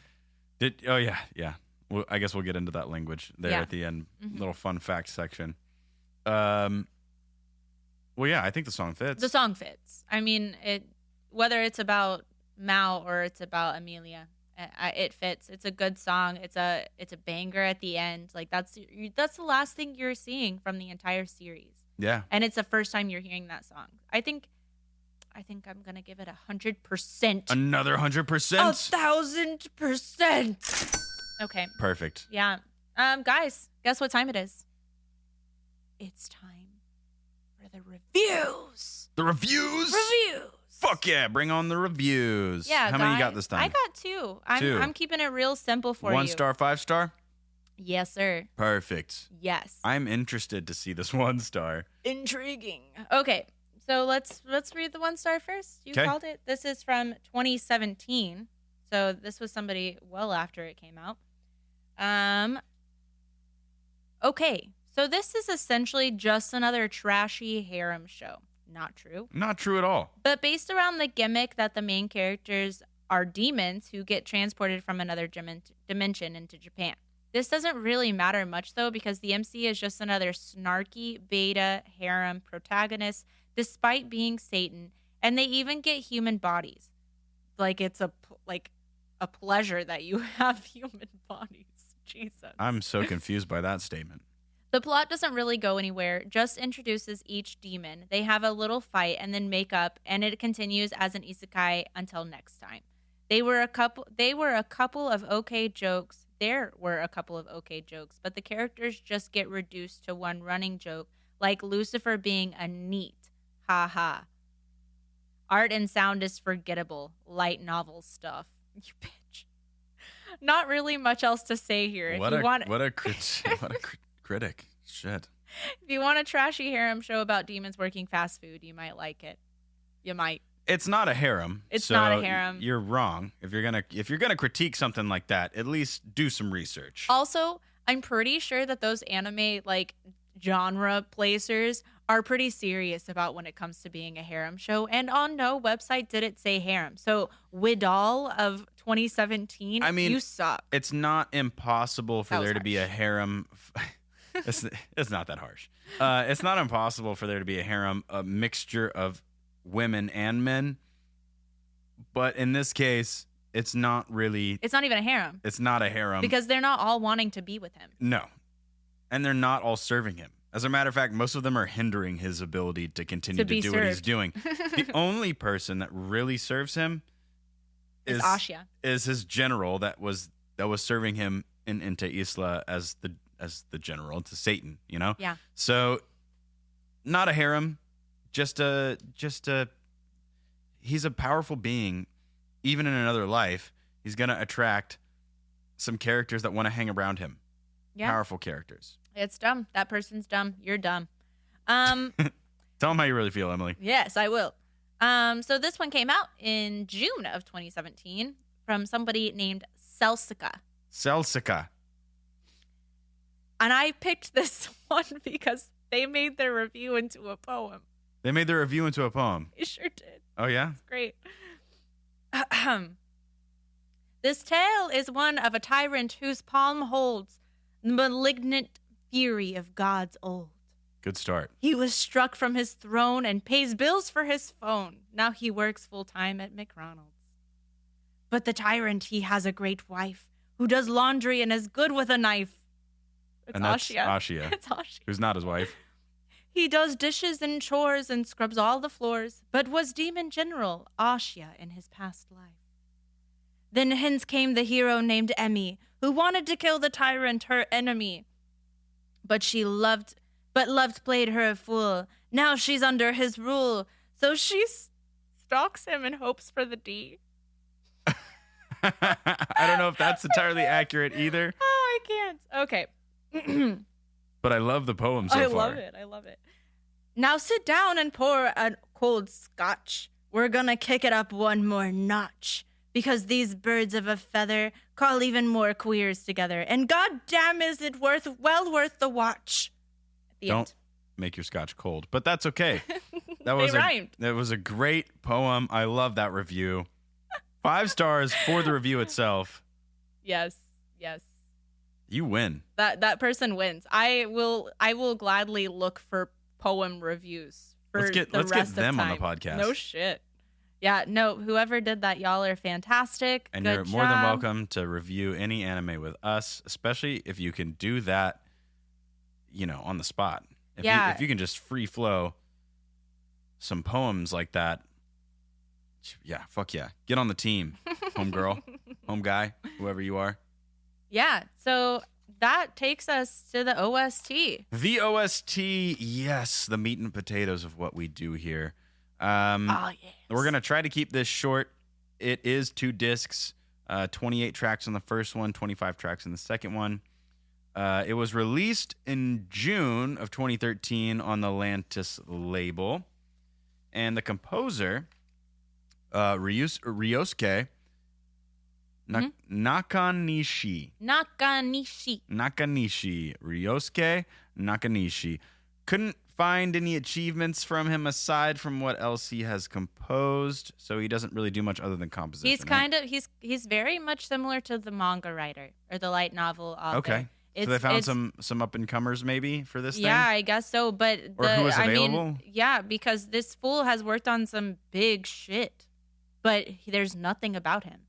Yeah. Well, I guess we'll get into that language there at the end. Mm-hmm. Little fun fact section. Well, yeah, I think the song fits. The song fits. I mean, whether it's about Mao or it's about Amelia, it fits. It's a good song. It's a banger at the end. Like that's the last thing you're seeing from the entire series. Yeah. And it's the first time you're hearing that song. I think I'm gonna give it 100%. Another 100%. 1,000%. Okay. Perfect. Yeah. Guys, guess what time it is? It's time for the reviews. The reviews? Fuck yeah, bring on the reviews. Yeah. How many you got this time? I got 2. I'm keeping it real simple for you. 1 star, 5 star? Yes, sir. Perfect. Yes. I'm interested to see this 1 star. Intriguing. Okay. So let's read the 1-star first. You 'Kay. called it. This is from 2017. So this was somebody well after it came out. Okay. So this is essentially just another trashy harem show. Not true. Not true at all. But based around the gimmick that the main characters are demons who get transported from another dimension into Japan. This doesn't really matter much, though, because the MC is just another snarky beta harem protagonist, despite being Satan, and they even get human bodies. Like it's a pleasure that you have human bodies. Jesus. I'm so confused by that statement. The plot doesn't really go anywhere, just introduces each demon. They have a little fight and then make up, and it continues as an isekai until next time. There were a couple of okay jokes, but the characters just get reduced to one running joke, like Lucifer being a neat. Ha ha. Art and sound is forgettable. Light novel stuff. You bitch. Not really much else to say here. What a critic. Shit. If you want a trashy harem show about demons working fast food, you might like it. You might. It's not a harem. It's so not a harem. You're wrong. If you're gonna critique something like that, at least do some research. Also, I'm pretty sure that those anime genre placers are pretty serious about when it comes to being a harem show, and on no website did it say harem. So Widal of 2017, I mean, you suck. It's not impossible for That was there to be a harem. It's not that harsh. It's not impossible for there to be a harem, a mixture of women and men. But in this case, it's not really. It's not even a harem. It's not a harem. Because they're not all wanting to be with him. No. And they're not all serving him. As a matter of fact, most of them are hindering his ability to continue to do what he's doing. The only person that really serves him is Ashia. Is his general that was serving him in Inte Isla as the general to Satan, you know? Yeah. So not a harem, just a he's a powerful being. Even in another life, he's going to attract some characters that want to hang around him. Yeah. Powerful characters. It's dumb. That person's dumb. You're dumb. Tell them how you really feel, Emily. Yes, I will. So this one came out in June of 2017 from somebody named Celsica. Celsica. And I picked this one because they made their review into a poem. They made their review into a poem. They sure did. Oh, yeah? It's great. This tale is one of a tyrant whose palm holds the malignant fury of gods old. Good start. He was struck from his throne and pays bills for his phone. Now he works full-time at McDonald's. But the tyrant, he has a great wife who does laundry and is good with a knife. It's And that's Ashia. Ashia. It's Ashia. Who's not his wife. He does dishes and chores and scrubs all the floors, but was demon general Ashia in his past life. Then hence came the hero named Emmy, who wanted to kill the tyrant, her enemy. But loved played her a fool. Now she's under his rule, so she stalks him and hopes for the D. I don't know if that's entirely accurate either. Oh, I can't. Okay. But I love the poem so far. I love it. Now sit down and pour a cold scotch. We're gonna kick it up one more notch. Because these birds of a feather call even more queers together. And goddamn is it worth the watch. At the Don't end. make your scotch cold. But that's okay. That rhymed. That was a great poem. I love that review. 5 stars for the review itself. Yes. You win. That person wins. I will gladly look for poem reviews for Let's get them on the podcast. No shit. Yeah, no, whoever did that, y'all are fantastic. And Good you're more than job. welcome to review any anime with us, especially if you can do that, on the spot. If you can just free flow some poems like that, yeah, fuck yeah. Get on the team, homegirl, home guy, whoever you are. Yeah, so that takes us to the OST. The OST, yes, the meat and potatoes of what we do here. We're going to try to keep this short. It is 2 discs, 28 tracks on the first one, 25 tracks on the second one. It was released in June of 2013 on the Lantis label. And the composer, Ryosuke Nakanishi. Ryosuke Nakanishi. Couldn't find any achievements from him aside from what else he has composed, so he doesn't really do much other than composition. He's very much similar to the manga writer or the light novel author. Okay. So they found some up and comers maybe for this thing? Yeah, I guess so. But who is available? Because this fool has worked on some big shit, but there's nothing about him.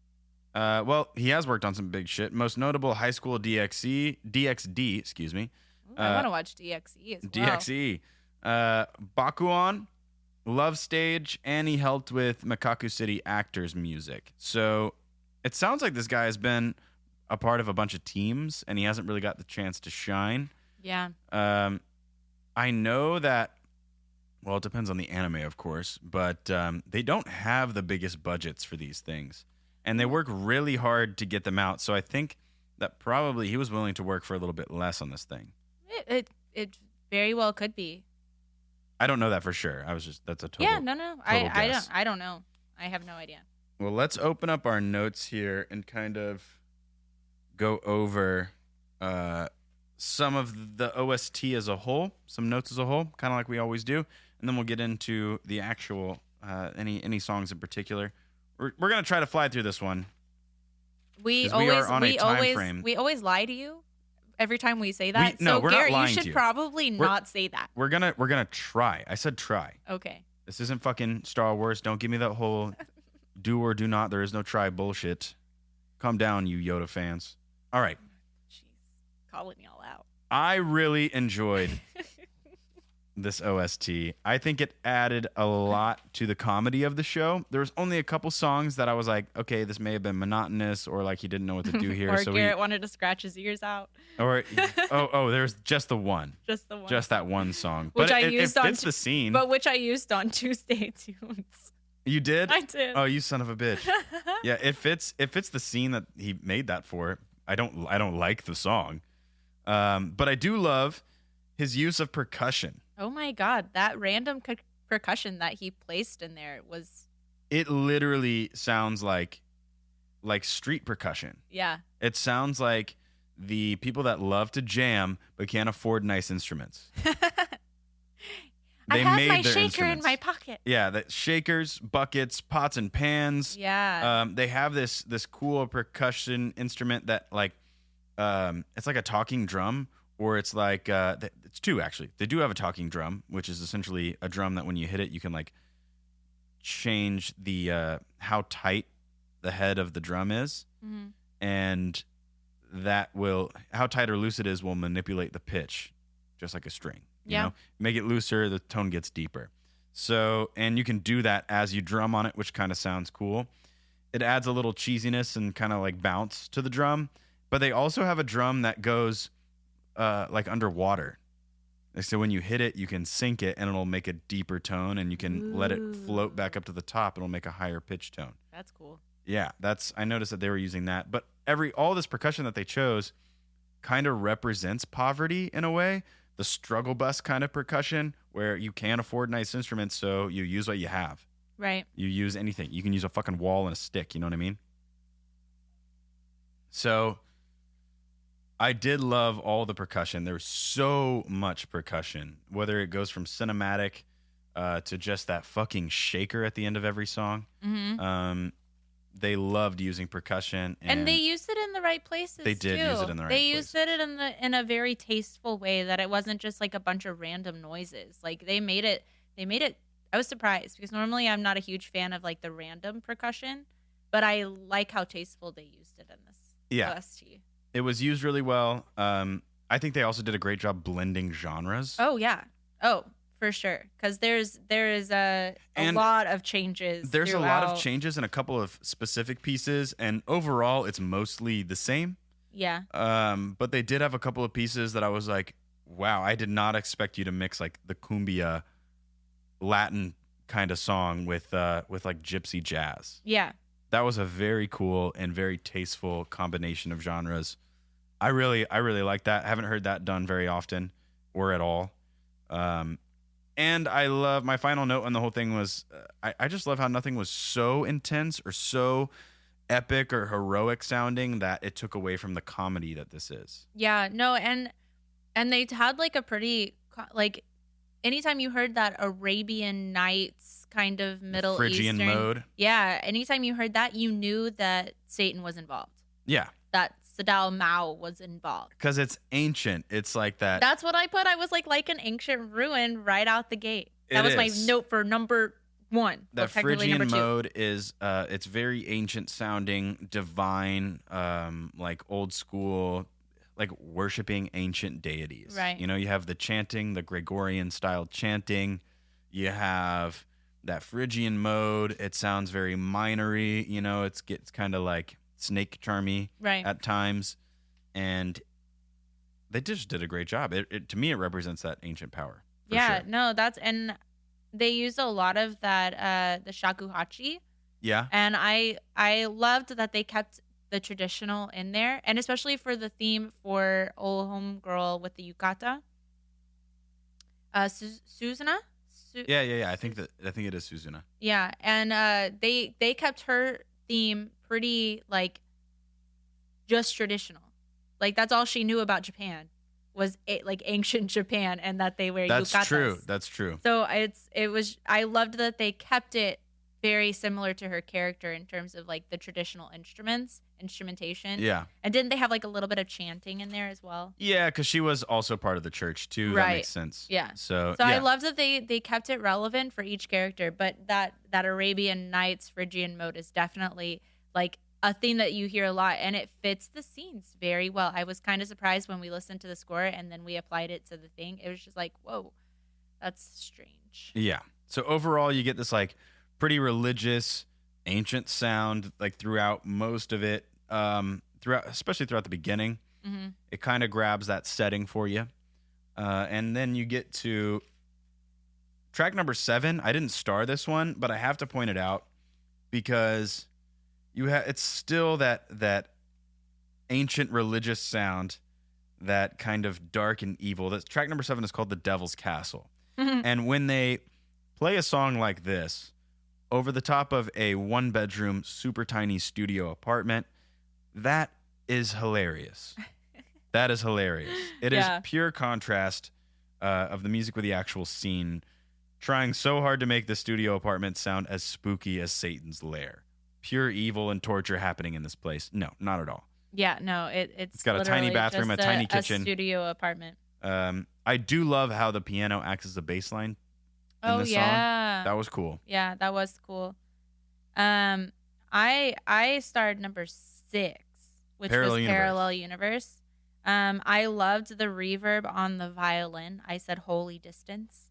Well, he has worked on some big shit. Most notable, High School DxD, excuse me. I want to watch DxE as well. DxE. Bakuon, Love Stage, and he helped with Makaku City Actors music. So it sounds like this guy has been a part of a bunch of teams, and he hasn't really got the chance to shine. Yeah. I know that, well, it depends on the anime, of course, but they don't have the biggest budgets for these things, and they work really hard to get them out. So I think that probably he was willing to work for a little bit less on this thing. It very well could be. I don't know that for sure. That's a total. Yeah, no. I don't know. I have no idea. Well, let's open up our notes here and kind of go over some of the OST as a whole, some notes as a whole, kind of like we always do, and then we'll get into the actual any songs in particular. We're gonna try to fly through this one. We are on a time frame. We always lie to you every time we say that. No, we're not Garrett, lying you to should you. probably not say that. We're gonna try. I said try. Okay. This isn't fucking Star Wars. Don't give me that whole do or do not. There is no try bullshit. Calm down, you Yoda fans. All right. Jeez, calling y'all out. I really enjoyed this OST. I think it added a lot to the comedy of the show. There was only a couple songs that I was like, okay, this may have been monotonous, or like he didn't know what to do here. Or Garrett wanted to scratch his ears out. Or there's just the one. Just the one. Just that one song. Which but I it used fits on the scene. But which I used on Tuesday Tunes. You did? I did. Oh, you son of a bitch. Yeah, it fits the scene that he made that for. I don't like the song. But I do love his use of percussion. Oh my god, that random percussion that he placed in there was... It literally sounds like street percussion. Yeah. It sounds like the people that love to jam but can't afford nice instruments. I have my their shaker instruments. in my pocket. Yeah, the shakers, buckets, pots and pans. Yeah. They have this cool percussion instrument that it's like a talking drum, or it's like it's two actually. They do have a talking drum, which is essentially a drum that when you hit it, you can like change the how tight the head of the drum is, and that will how tight or loose it is will manipulate the pitch, just like a string. You know, make it looser, the tone gets deeper. So, and you can do that as you drum on it, which kind of sounds cool. It adds a little cheesiness and kind of like bounce to the drum. But they also have a drum that goes like underwater. So when you hit it, you can sync it and it'll make a deeper tone, and you can let it float back up to the top. It'll make a higher pitch tone. That's cool. Yeah, I noticed that they were using that. But all this percussion that they chose kind of represents poverty in a way. The struggle bus kind of percussion where you can't afford nice instruments, so you use what you have. Right. You use anything. You can use a fucking wall and a stick, you know what I mean? So I did love all the percussion. There's so much percussion, whether it goes from cinematic to just that fucking shaker at the end of every song. Mm-hmm. They loved using percussion, and they used it in the right places. They did use it in the right places. They used it in a very tasteful way, that it wasn't just like a bunch of random noises. Like they made it. I was surprised, because normally I'm not a huge fan of like the random percussion, but I like how tasteful they used it in this OST. It was used really well. I think they also did a great job blending genres. Oh yeah. Oh, for sure, because there is a lot of changes. There's a lot of changes in a couple of specific pieces, and overall, it's mostly the same. Yeah. But they did have a couple of pieces that I was like, wow, I did not expect you to mix like the cumbia Latin kind of song with like gypsy jazz. Yeah. That was a very cool and very tasteful combination of genres. I really like that. I haven't heard that done very often or at all. And I love my final note on the whole thing was I just love how nothing was so intense or so epic or heroic sounding that it took away from the comedy that this is. Yeah, no, and they had like a pretty like anytime you heard that Arabian Nights kind of Middle Phrygian Eastern mode. Yeah, anytime you heard that, you knew that Satan was involved. Yeah. That Sadao Mao was involved. Because it's ancient. It's like that. That's what I put. I was like an ancient ruin right out the gate. That was my is. note for number 1. That technically Phrygian number 2. mode is it's very ancient sounding, divine, like old school, like worshiping ancient deities. Right. You know, you have the chanting, the Gregorian style chanting. You have that Phrygian mode. It sounds very minory. You know, it gets kind of like snake charmy Right. at times, and they just did a great job. To me, it represents that ancient power. For Yeah, sure. no, and they used a lot of that the shakuhachi. Yeah. And I loved that they kept the traditional in there, and especially for the theme for Old Home Girl with the yukata. Suzuna? Yeah. I think it is Suzuna. Yeah, and they kept her theme pretty like just traditional. Like that's all she knew about Japan was like ancient Japan, and that they wear That's yukatas. true. That's true. So I loved that they kept it very similar to her character in terms of like the traditional instrumentation. Yeah. And didn't they have like a little bit of chanting in there as well? Yeah, because she was also part of the church too. That Right. makes sense. Yeah. So So yeah. I loved that they kept it relevant for each character, but that Arabian Nights Phrygian mode is definitely like a thing that you hear a lot, and it fits the scenes very well. I was kind of surprised when we listened to the score and then we applied it to the thing. It was just like, whoa, that's strange. Yeah. So overall, you get this like pretty religious, ancient sound like throughout most of it. Especially throughout the beginning, Mm-hmm. it kind of grabs that setting for you, and then you get to track number 7. I didn't star this one, but I have to point it out because it's still that ancient religious sound, that kind of dark and evil. That track number 7 is called The Devil's Castle. And when they play a song like this over the top of a 1-bedroom, super tiny studio apartment, that is hilarious. That is hilarious. It Yeah. is pure contrast of the music with the actual scene, trying so hard to make the studio apartment sound as spooky as Satan's lair. Pure evil and torture happening in this place. No, not at all. Yeah, no, it's got a tiny literally bathroom, just a tiny kitchen. a studio apartment. I do love how the piano acts as a bass line in Oh this yeah, song. That was cool. yeah, that was cool. I starred number 6, which Parallel was Universe. Parallel Universe. I loved the reverb on the violin. I said holy distance.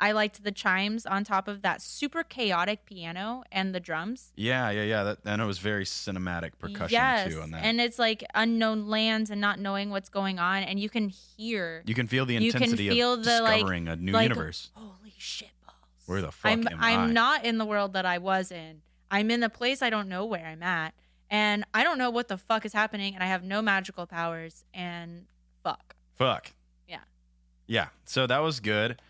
I liked the chimes on top of that super chaotic piano and the drums. Yeah. And it was very cinematic percussion Yes, too on that. and it's like unknown lands and not knowing what's going on, and you can hear. You can feel the you can intensity feel of the, like- discovering a new like, universe. Holy shit balls! Where the fuck am I? I'm not in the world that I was in. I'm in a place I don't know where I'm at, and I don't know what the fuck is happening, and I have no magical powers, and fuck. Fuck. Yeah. Yeah. So that was good.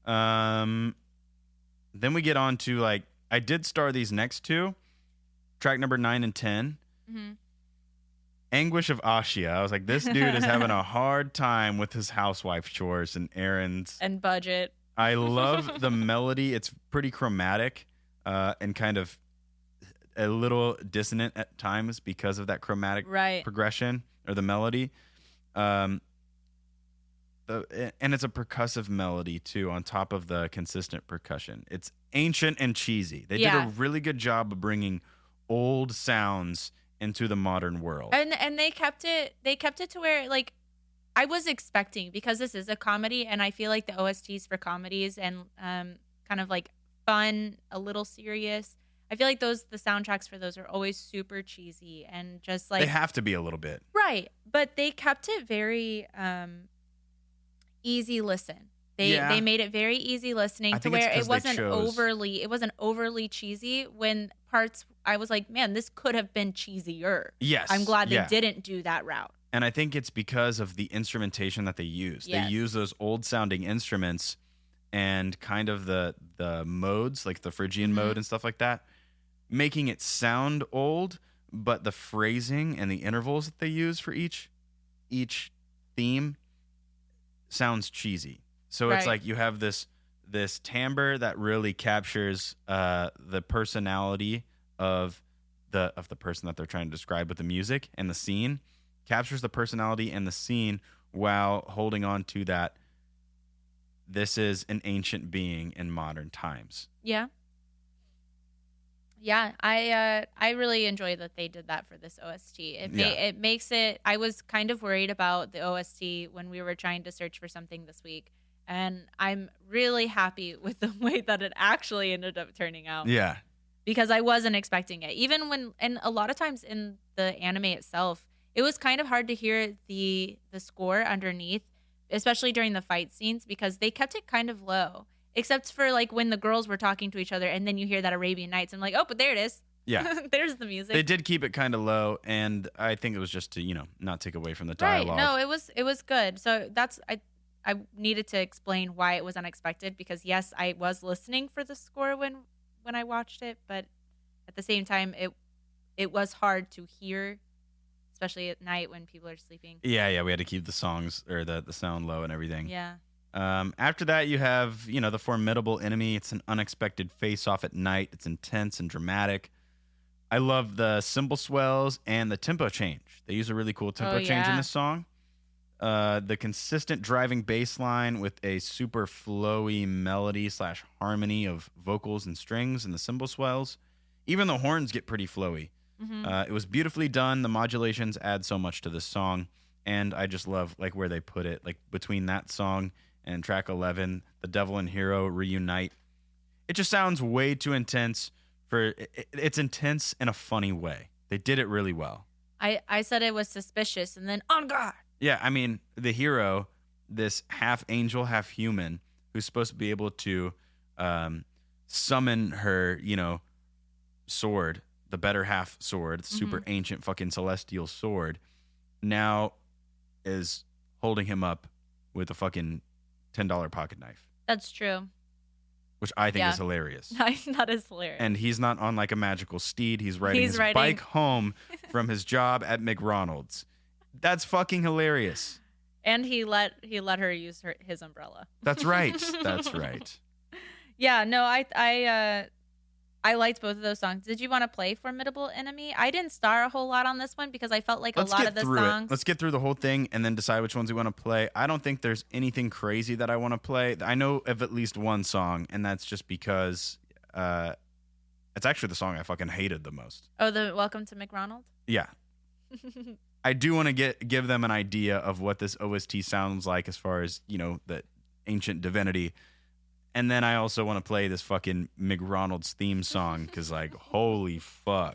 Then we get on to like I did star these next two, track number 9 and 10. Mm-hmm. Anguish of Ashia. I was like, this dude is having a hard time with his housewife chores and errands. And budget. I love the melody. It's pretty chromatic and kind of a little dissonant at times because of that chromatic Right. progression or the melody. And it's a percussive melody too on top of the consistent percussion. It's ancient and cheesy. They did Yeah. a really good job of bringing old sounds into the modern world. And they kept it to where like I was expecting, because this is a comedy, and I feel like the OSTs for comedies and kind of like fun, a little serious, I feel like the soundtracks for those are always super cheesy and just like they have to be a little bit. right, but they kept it very easy listen. They made it very easy listening I to think it's where 'cause it wasn't they chose- overly cheesy. When parts I was like, man, this could have been cheesier. Yes. I'm glad they yeah. didn't do that route. And I think it's because of the instrumentation that they use. Yes. They use those old sounding instruments and kind of the modes, like the Phrygian mode and stuff like that, making it sound old, but the phrasing and the intervals that they use for each theme sounds cheesy. So it's like you have this timbre that really captures the personality of the person that they're trying to describe with the music, and the scene captures the personality and the scene while holding on to that this is an ancient being in modern times. Yeah. Yeah, I really enjoy that they did that for this OST. It makes it. I was kind of worried about the OST when we were trying to search for something this week, and I'm really happy with the way that it actually ended up turning out. Yeah, because I wasn't expecting it. Even when, and a lot of times in the anime itself, it was kind of hard to hear the score underneath, especially during the fight scenes, because they kept it kind of low. Except for like when the girls were talking to each other and then you hear that Arabian Nights. I'm like, oh, but there it is. Yeah. There's the music. They did keep it kind of low, and I think it was just to, not take away from the dialogue. Right. No, it was good. So that's I needed to explain why it was unexpected, because yes, I was listening for the score when I watched it, but at the same time it was hard to hear, especially at night when people are sleeping. Yeah, we had to keep the songs or the sound low and everything. Yeah. After that, you have, the formidable enemy. It's an unexpected face-off at night. It's intense and dramatic. I love the cymbal swells and the tempo change. They use a really cool tempo change in this song. The consistent driving bass line with a super flowy melody / harmony of vocals and strings and the cymbal swells. Even the horns get pretty flowy. It was beautifully done. The modulations add so much to this song, and I just love where they put it, between that song and track 11, The Devil and Hero reunite. It just sounds way too intense it's intense in a funny way. They did it really well. I said it was suspicious, and then on guard. Yeah, I mean, the hero, this half angel, half human, who's supposed to be able to summon her, sword, the better half sword, super ancient fucking celestial sword, now is holding him up with a fucking $10 pocket knife. That's true. Which I think is hilarious. That is hilarious. And he's not on a magical steed. He's riding his bike home from his job at McDonald's. That's fucking hilarious. And he let her use his umbrella. That's right. That's right. Yeah, no, I liked both of those songs. Did you want to play Formidable Enemy? I didn't star a whole lot on this one because I felt like Let's a lot of the songs. Let's get through the whole thing and then decide which ones we want to play. I don't think there's anything crazy that I want to play. I know of at least one song, and that's just because it's actually the song I fucking hated the most. Oh, the Welcome to McDonald? Yeah. I do want to give them an idea of what this OST sounds like as far as, the ancient divinity. And then I also want to play this fucking McDonald's theme song because, holy fuck.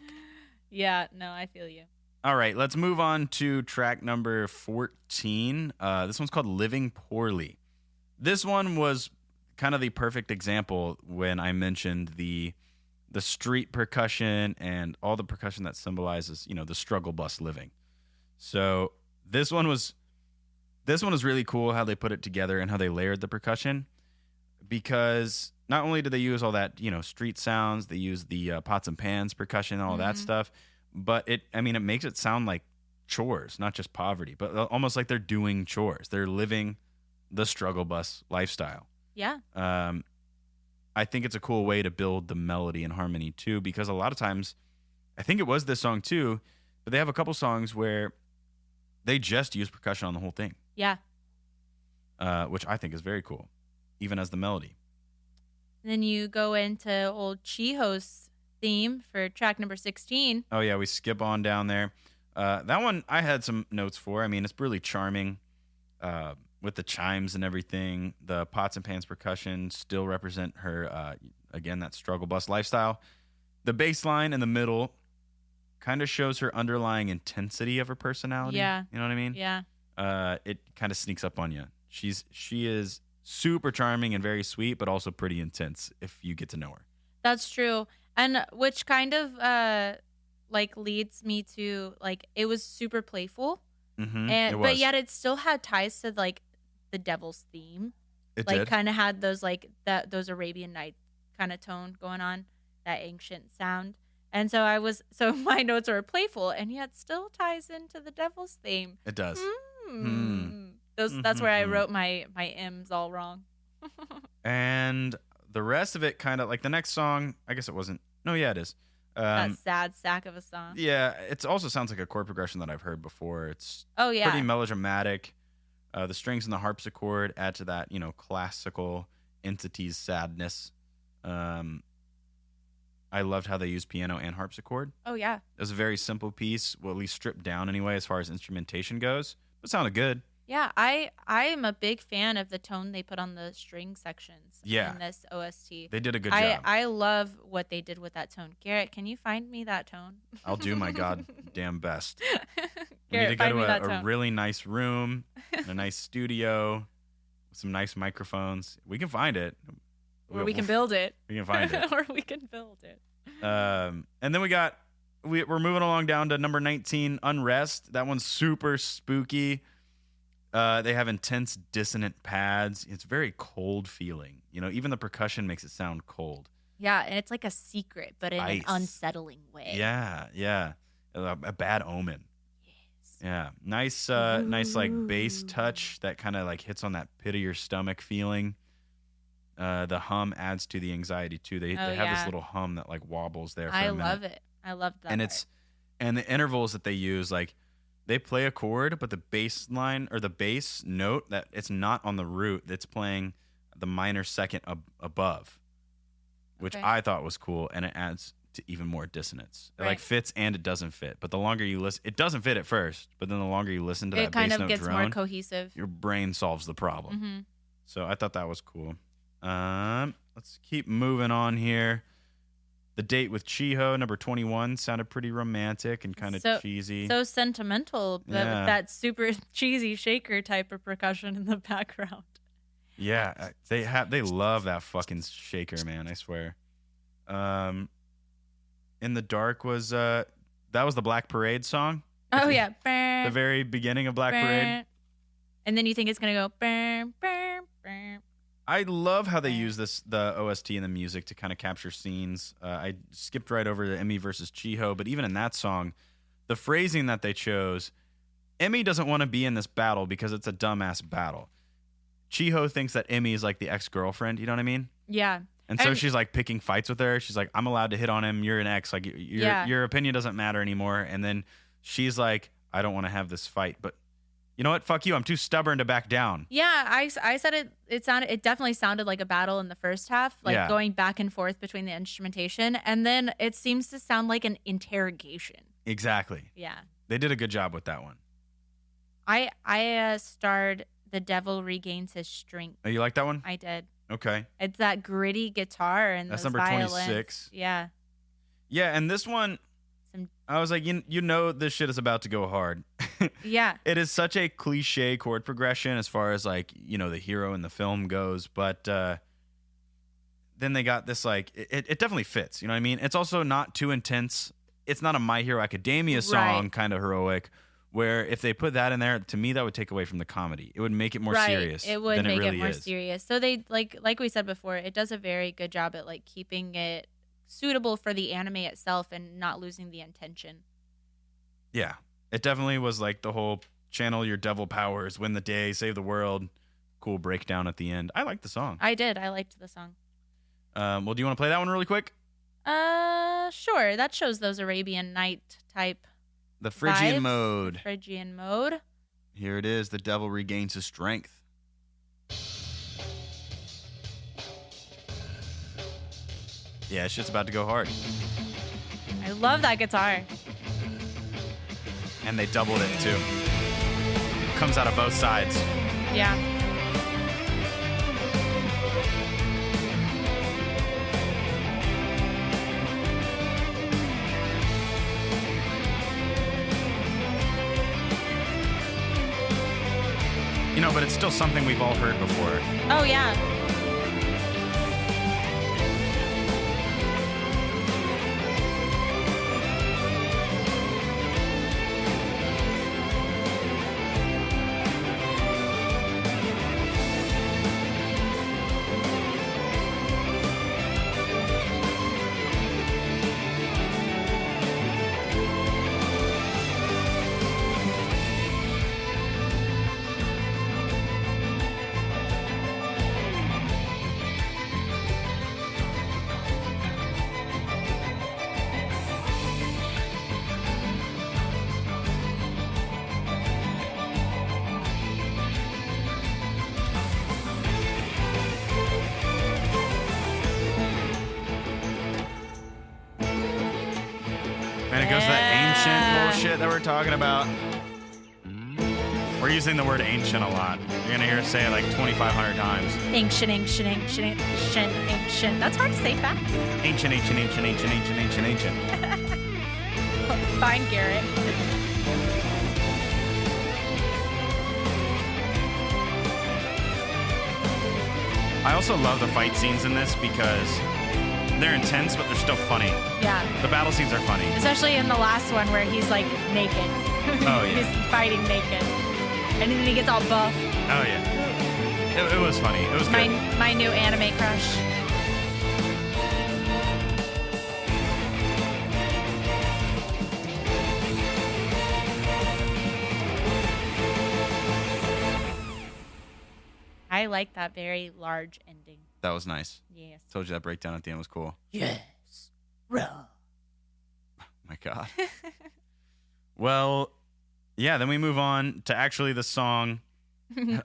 Yeah, no, I feel you. All right, let's move on to track number 14. This one's called Living Poorly. This one was kind of the perfect example when I mentioned the street percussion and all the percussion that symbolizes, the struggle bus living. So this one was really cool how they put it together and how they layered the percussion. Because not only do they use all that, street sounds, they use the pots and pans percussion and all that stuff, but it makes it sound like chores, not just poverty, but almost like they're doing chores. They're living the struggle bus lifestyle. Yeah. I think it's a cool way to build the melody and harmony too, because a lot of times, I think it was this song too, but they have a couple songs where they just use percussion on the whole thing. Yeah. Which I think is very cool. Even as the melody. Then you go into old Chiho's theme for track number 16. Oh, yeah, we skip on down there. That one I had some notes for. It's really charming with the chimes and everything. The pots and pans percussion still represent her, again, that struggle bus lifestyle. The bass line in the middle kind of shows her underlying intensity of her personality. Yeah. You know what I mean? Yeah. It kind of sneaks up on you. She is super charming and very sweet, but also pretty intense if you get to know her. That's true. And which kind of leads me to it was super playful. But yet it still had ties to the devil's theme. It like did? kind of had those like those Arabian Nights kind of tone going on, that ancient sound. And so my notes were playful and yet still ties into the devil's theme. It does. That's where I wrote my M's all wrong. And the rest of it kind of like the next song, I guess it wasn't. No, yeah, it is. That sad sack of a song. Yeah, it also sounds like a chord progression that I've heard before. It's pretty melodramatic. The strings and the harpsichord add to that, classical entity's sadness. I loved how they used piano and harpsichord. Oh, yeah. It was a very simple piece, well, at least stripped down anyway, as far as instrumentation goes. It sounded good. Yeah, I'm a big fan of the tone they put on the string sections in this OST. They did a good job. I love what they did with that tone. Garrett, can you find me that tone? I'll do my goddamn best. We Garrett, need to go to a tone. really nice room, a nice studio, with some nice microphones. We can find it. Or we can build it. We can find it. Or we can build it. And then we're moving along down to number 19, Unrest. That one's super spooky. They have intense dissonant pads. It's very cold feeling. Even the percussion makes it sound cold. Yeah, and it's like a secret, but in Ice. an unsettling way. Yeah. A bad omen. Yes. Yeah. Nice like bass touch that kind of like hits on that pit of your stomach feeling. The hum adds to the anxiety too. They have this little hum that like wobbles there for a minute. I love it. I love that. And the intervals that they use, like they play a chord, but the bass line or the bass note that it's not on the root, it's playing the minor second above, which I thought was cool, and it adds to even more dissonance. It like fits and it doesn't fit. But the longer you listen, it doesn't fit at first, but then the longer you listen to that bass note drone, it kind of gets more cohesive. Your brain solves the problem. Mm-hmm. So I thought that was cool. Let's keep moving on here. The Date with Chiho, number 21, sounded pretty romantic and kind of cheesy. So sentimental, but with that super cheesy shaker type of percussion in the background. Yeah, they love that fucking shaker, man, I swear. In the Dark was that was the Black Parade song. Oh yeah. The very beginning of Black Parade. And then you think it's going to go I love how they use the OST and the music to kind of capture scenes. I skipped right over to Emmy versus Chiho, but even in that song, the phrasing that they chose, Emmy doesn't want to be in this battle because it's a dumbass battle. Chiho thinks that Emmy is like the ex-girlfriend, you know what I mean? Yeah. And so she's like picking fights with her. She's like, I'm allowed to hit on him. You're an ex. Like your opinion doesn't matter anymore. And then she's like, I don't want to have this fight, but you know what? Fuck you. I'm too stubborn to back down. Yeah, I said it. It definitely sounded like a battle in the first half, like going back and forth between the instrumentation, and then it seems to sound like an interrogation. Exactly. Yeah. They did a good job with that one. I starred The Devil Regains His Strength. Oh, you like that one? I did. Okay. It's that gritty guitar and that's those number violins. 26. Yeah. Yeah, and this one, I was like, you know, this shit is about to go hard. Yeah. It is such a cliche chord progression as far as like, you know, the hero in the film goes, but then they got this like, it definitely fits, you know what I mean? It's also not too intense. It's not a My Hero Academia song kind of heroic, where if they put that in there, to me that would take away from the comedy. It would make it more serious. It would make really it more serious. So they like we said before, it does a very good job at like keeping it suitable for the anime itself and not losing the intention. Yeah. It definitely was like the whole channel your devil powers, win the day, save the world. Cool breakdown at the end. I liked the song. I did. I liked the song. Well, do you want to play that one really quick? Sure. That shows those Arabian Night type. The Phrygian vibes. mode. Phrygian mode. Here it is. The devil regains his strength. Yeah, shit's about to go hard. I love that guitar. And they doubled it too. Comes out of both sides. Yeah. You know, but it's still something we've all heard before. Oh, yeah. goes to that ancient bullshit that we're talking about. We're using the word ancient a lot. You're gonna hear us say it like 2,500 times. Ancient, ancient, ancient, ancient, ancient. That's hard to say fast. Ancient, ancient, ancient, ancient, ancient, ancient, ancient. Fine, Garrett. I also love the fight scenes in this because they're intense, but they're still funny. Yeah. The battle scenes are funny. Especially in the last one where he's like naked. Oh, yeah. He's fighting naked. And then he gets all buff. Oh, yeah. It was funny. It was good. My new anime crush. I like that very large ending. That was nice. Yes. Told you that breakdown at the end was cool. Yes. Raw. My God. Well, yeah, then we move on to actually the song.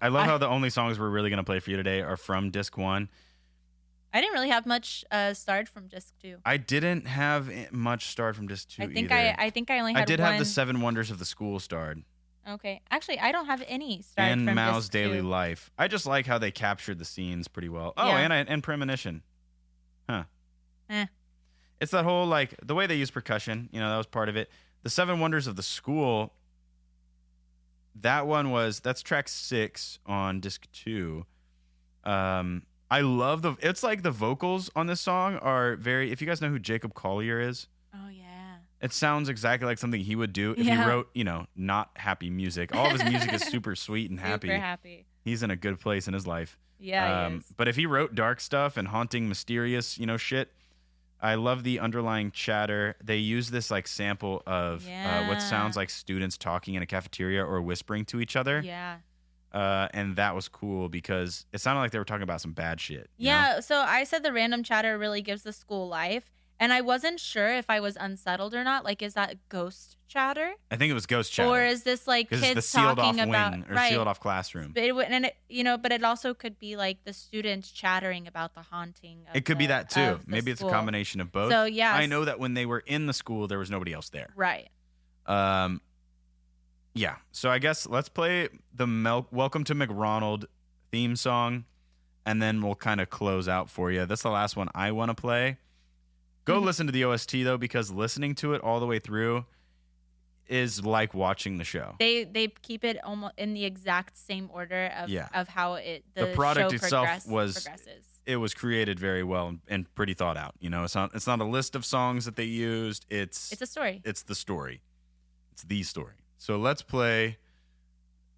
I love how the only songs we're really going to play for you today are from Disc 1. I didn't really have much starred from Disc 2. I didn't have much starred from Disc 2 I think either. I think I only had I did one. have the 7 Wonders of the School starred. Okay. Actually, I don't have any starred And from Mao's Disc Daily 2. Life. I just like how they captured the scenes pretty well. Oh, Yeah. and Premonition. Huh. Eh. It's that whole, like, the way they use percussion, you know, that was part of it. The 7 Wonders of the School, that's track 6 on Disc 2. I love it's like the vocals on this song are very, if you guys know who Jacob Collier is. Oh, yeah. It sounds exactly like something he would do if he wrote, you know, not happy music. All of his music is super sweet and happy. Super happy. He's in a good place in his life. Yeah, he is. But if he wrote dark stuff and haunting, mysterious, you know, shit, I love the underlying chatter. They use this like sample of what sounds like students talking in a cafeteria or whispering to each other. Yeah. And that was cool because it sounded like they were talking about some bad shit. you Yeah, know? so I said the random chatter really gives the school life, and I wasn't sure if I was unsettled or not. Like, is that ghost chatter? I think it was ghost chatter. Or is this like 'Cause it's the kids sealed talking off about wing or right? sealed off classroom. But but it also could be like the students chattering about the haunting. Of It could be that too. of the Maybe it's a school. combination of both. So yeah, I know that when they were in the school, there was nobody else there. Right. Yeah. So I guess let's play the Welcome to McRonald theme song, and then we'll kind of close out for you. That's the last one I want to play. Go listen to the OST though, because listening to it all the way through is like watching the show. They keep it almost in the exact same order of how the product show itself progresses. It was created very well and pretty thought out. You know, it's not a list of songs that they used. It's a story. It's the story. It's the story. So let's play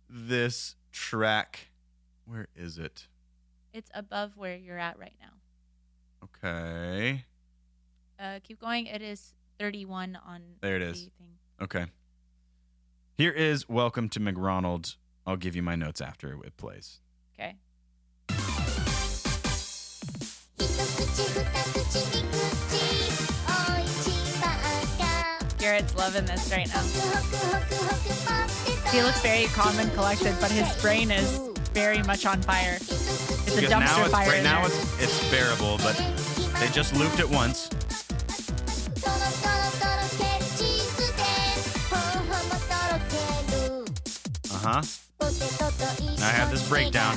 this track. Where is it? It's above where you're at right now. Okay. Keep going. It is 31 on There it is. the thing. Okay. Here is Welcome to McRonald. I'll give you my notes after it plays. Okay. Garrett's loving this right now. He looks very calm and collected, but his brain is very much on fire. It's a dumpster fire. Right now it's bearable, but they just looped it once. Uh-huh. Now I have this breakdown.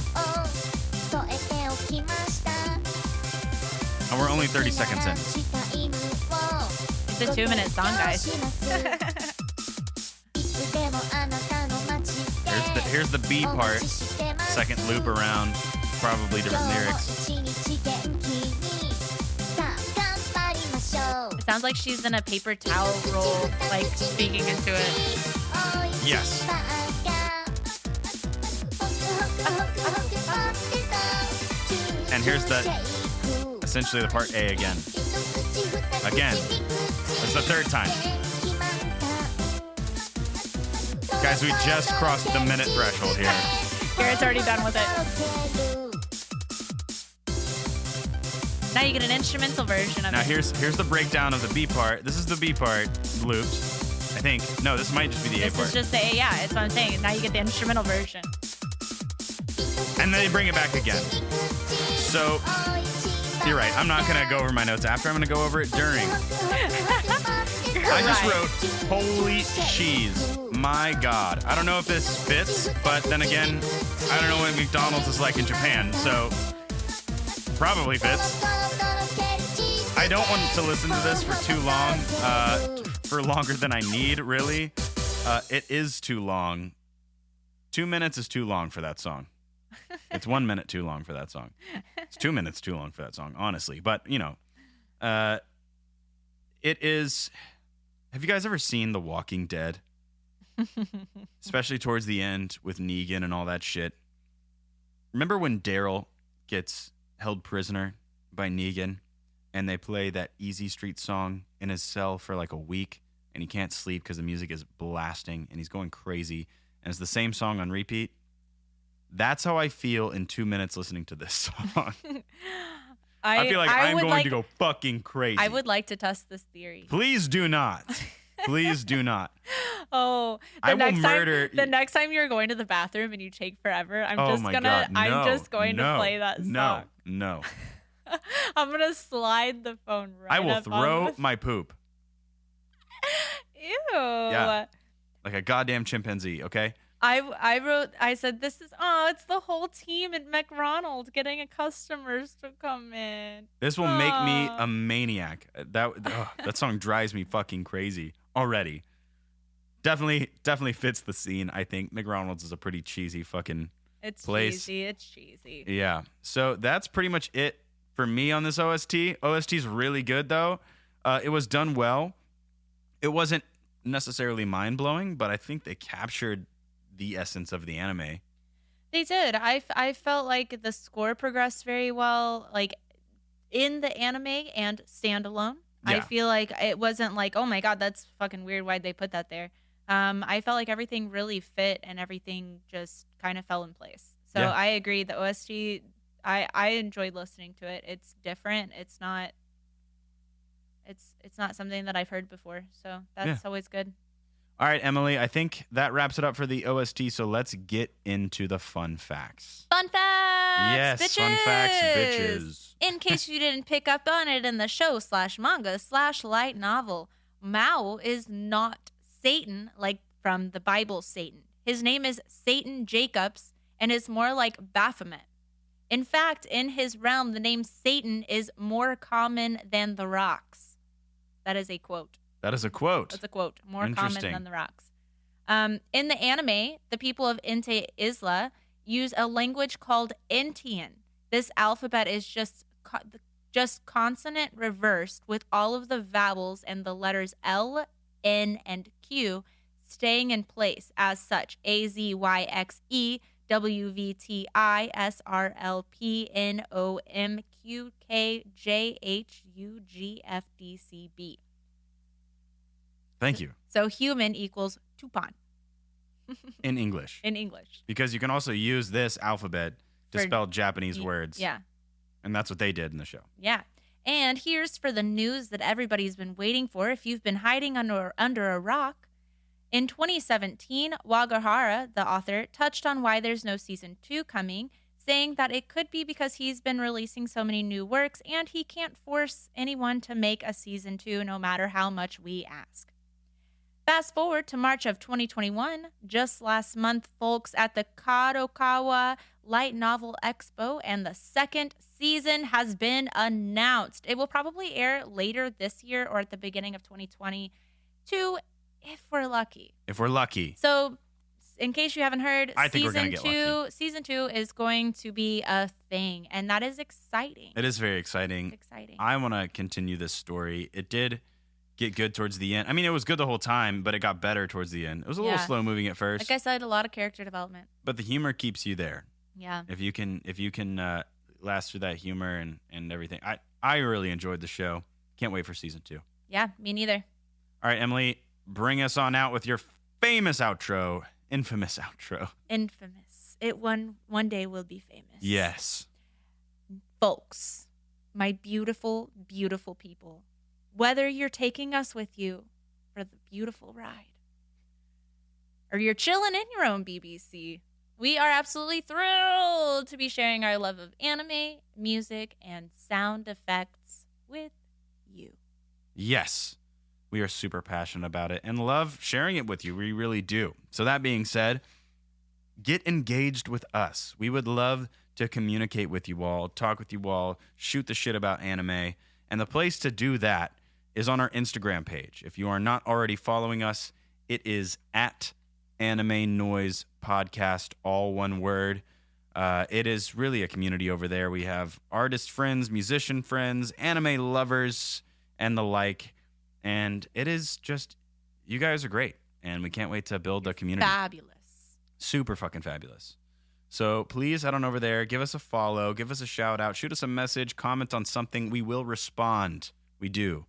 And we're only 30 seconds in. It's a 2-minute song, guys. Here's the B part. Second loop around. Probably different lyrics. It sounds like she's in a paper towel roll, like speaking into it. Yes. And here's essentially the part A again. Again. It's the third time. Guys, we just crossed the minute threshold here. Garrett's already done with it. Now you get an instrumental version of it. Now here's the breakdown of the B part. This is the B part looped, I think. No, this might just be the A part. This is just the A, yeah, that's what I'm saying. Now you get the instrumental version. And then they bring it back again. So, you're right. I'm not going to go over my notes after. I'm going to go over it during. I just wrote, holy cheese. My God. I don't know if this fits, but then again, I don't know what McDonald's is like in Japan, so probably fits. I don't want to listen to this for too long, for longer than I need, really. It is too long. 2 minutes is too long for that song. It's 1 minute too long for that song. It's 2 minutes too long for that song, honestly. But, you know, it is... Have you guys ever seen The Walking Dead? Especially towards the end with Negan and all that shit. Remember when Daryl gets held prisoner by Negan and they play that Easy Street song in his cell for like a week and he can't sleep because the music is blasting and he's going crazy and it's the same song on repeat? That's how I feel in 2 minutes listening to this song. I feel like I'm going to go fucking crazy. I would like to test this theory. Please do not. Please do not. Oh, I will murder. The next time you're going to the bathroom and you take forever, I'm Oh just my gonna. God, I'm no, just going to play that song. No. I'm gonna slide the phone right. I will up throw on my poop. Ew. Yeah. Like a goddamn chimpanzee, okay? I said, this is, it's the whole team at McDonald's getting customers to come in. This will make me a maniac. That song drives me fucking crazy already. Definitely fits the scene, I think. McDonald's is a pretty cheesy fucking place. It's cheesy. Yeah. So that's pretty much it for me on this OST. OST's really good, though. It was done well. It wasn't necessarily mind-blowing, but I think they captured the essence of the anime. They did. I felt like the score progressed very well, like in the anime and standalone. Yeah. I feel like it wasn't like, oh my God, that's fucking weird. Why'd they put that there? I felt like everything really fit and everything just kind of fell in place. So Yeah. I agree. The OST, I enjoyed listening to it. It's different. It's not something that I've heard before. So that's always good. All right, Emily, I think that wraps it up for the OST, so let's get into the fun facts. Fun facts, Yes, bitches. fun facts, bitches. In case you didn't pick up on it in the show/manga/light novel, Mao is not Satan like from the Bible Satan. His name is Satan Jacobs and is more like Baphomet. In fact, in his realm, the name Satan is more common than the rocks. That is a quote. That is a quote. That's a quote. More common Interesting. than the rocks. In the anime, the people of Inte Isla use a language called Intian. This alphabet is just consonant reversed with all of the vowels and the letters L, N, and Q staying in place as such. A, Z, Y, X, E, W, V, T, I, S, R, L, P, N, O, M, Q, K, J, H, U, G, F, D, C, B. Thank you. So human equals Tupan In English. in English. Because you can also use this alphabet to For- spell Japanese words. Yeah. And that's what they did in the show. Yeah. And here's for the news that everybody's been waiting for if you've been hiding under a rock. In 2017, Wagahara, the author, touched on why there's no season 2 coming, saying that it could be because he's been releasing so many new works and he can't force anyone to make a season 2 no matter how much we ask. Fast forward to March of 2021, just last month, folks, at the Kadokawa Light Novel Expo, and the second season has been announced. It will probably air later this year or at the beginning of 2022, if we're lucky. If we're lucky. So, in case you haven't heard, I think we're gonna get lucky. Season 2 is going to be a thing, and that is exciting. It is very exciting. It's exciting. I want to continue this story. It did get good towards the end. I mean, it was good the whole time, but it got better towards the end. It was a little slow moving at first. Like I said, a lot of character development. But the humor keeps you there. Yeah. If you can last through that humor and everything. I really enjoyed the show. Can't wait for season 2. Yeah, me neither. All right, Emily, bring us on out with your famous outro, infamous outro. Infamous. It one day will be famous. Yes. Folks, my beautiful, beautiful people, whether you're taking us with you for the beautiful ride or you're chilling in your own BBC, we are absolutely thrilled to be sharing our love of anime, music, and sound effects with you. Yes. We are super passionate about it and love sharing it with you. We really do. So that being said, get engaged with us. We would love to communicate with you all, talk with you all, shoot the shit about anime. And the place to do that is on our Instagram page. If you are not already following us, it is at Anime Noise Podcast, all one word. It is really a community over there. We have artist friends, musician friends, anime lovers, and the like. And it is just, you guys are great. And we can't wait to build a community. Fabulous. Super fucking fabulous. So please head on over there, give us a follow, give us a shout out, shoot us a message, comment on something. We will respond. We do.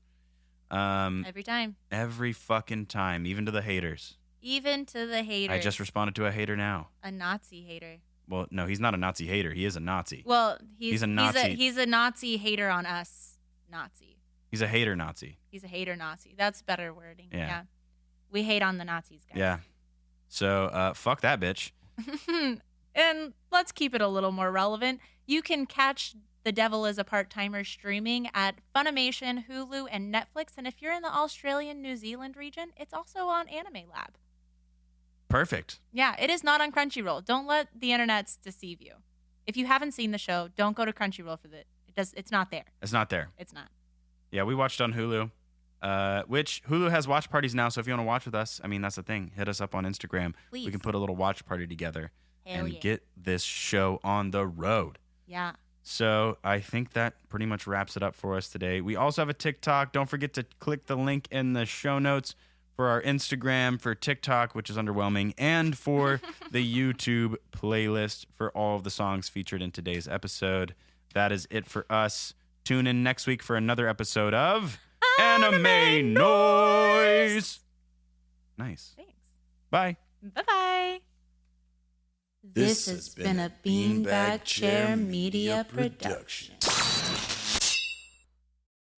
Every time. Every fucking time, even to the haters. Even to the haters. I just responded to a hater now. A Nazi hater. Well, no, he's not a Nazi hater. He is a Nazi. Well, he's a Nazi. He's a Nazi hater on us. Nazi. He's a hater Nazi. He's a hater Nazi. That's better wording. Yeah. We hate on the Nazis, guys. Yeah. So, fuck that bitch. And let's keep it a little more relevant. You can catch The Devil is a Part-Timer streaming at Funimation, Hulu, and Netflix. And if you're in the Australian, New Zealand region, it's also on Anime Lab. Perfect. Yeah, it is not on Crunchyroll. Don't let the internets deceive you. If you haven't seen the show, don't go to Crunchyroll for it. It's not there. It's not there. It's not. Yeah, we watched on Hulu, which Hulu has watch parties now. So if you want to watch with us, I mean, that's the thing. Hit us up on Instagram. Please. We can put a little watch party together Hell and yeah. get this show on the road. Yeah. So I think that pretty much wraps it up for us today. We also have a TikTok. Don't forget to click the link in the show notes for our Instagram, for TikTok, which is underwhelming, and for the YouTube playlist for all of the songs featured in today's episode. That is it for us. Tune in next week for another episode of Anime Noise. Nice. Thanks. Bye. Bye-bye. This has been a Beanbag Chair Media production.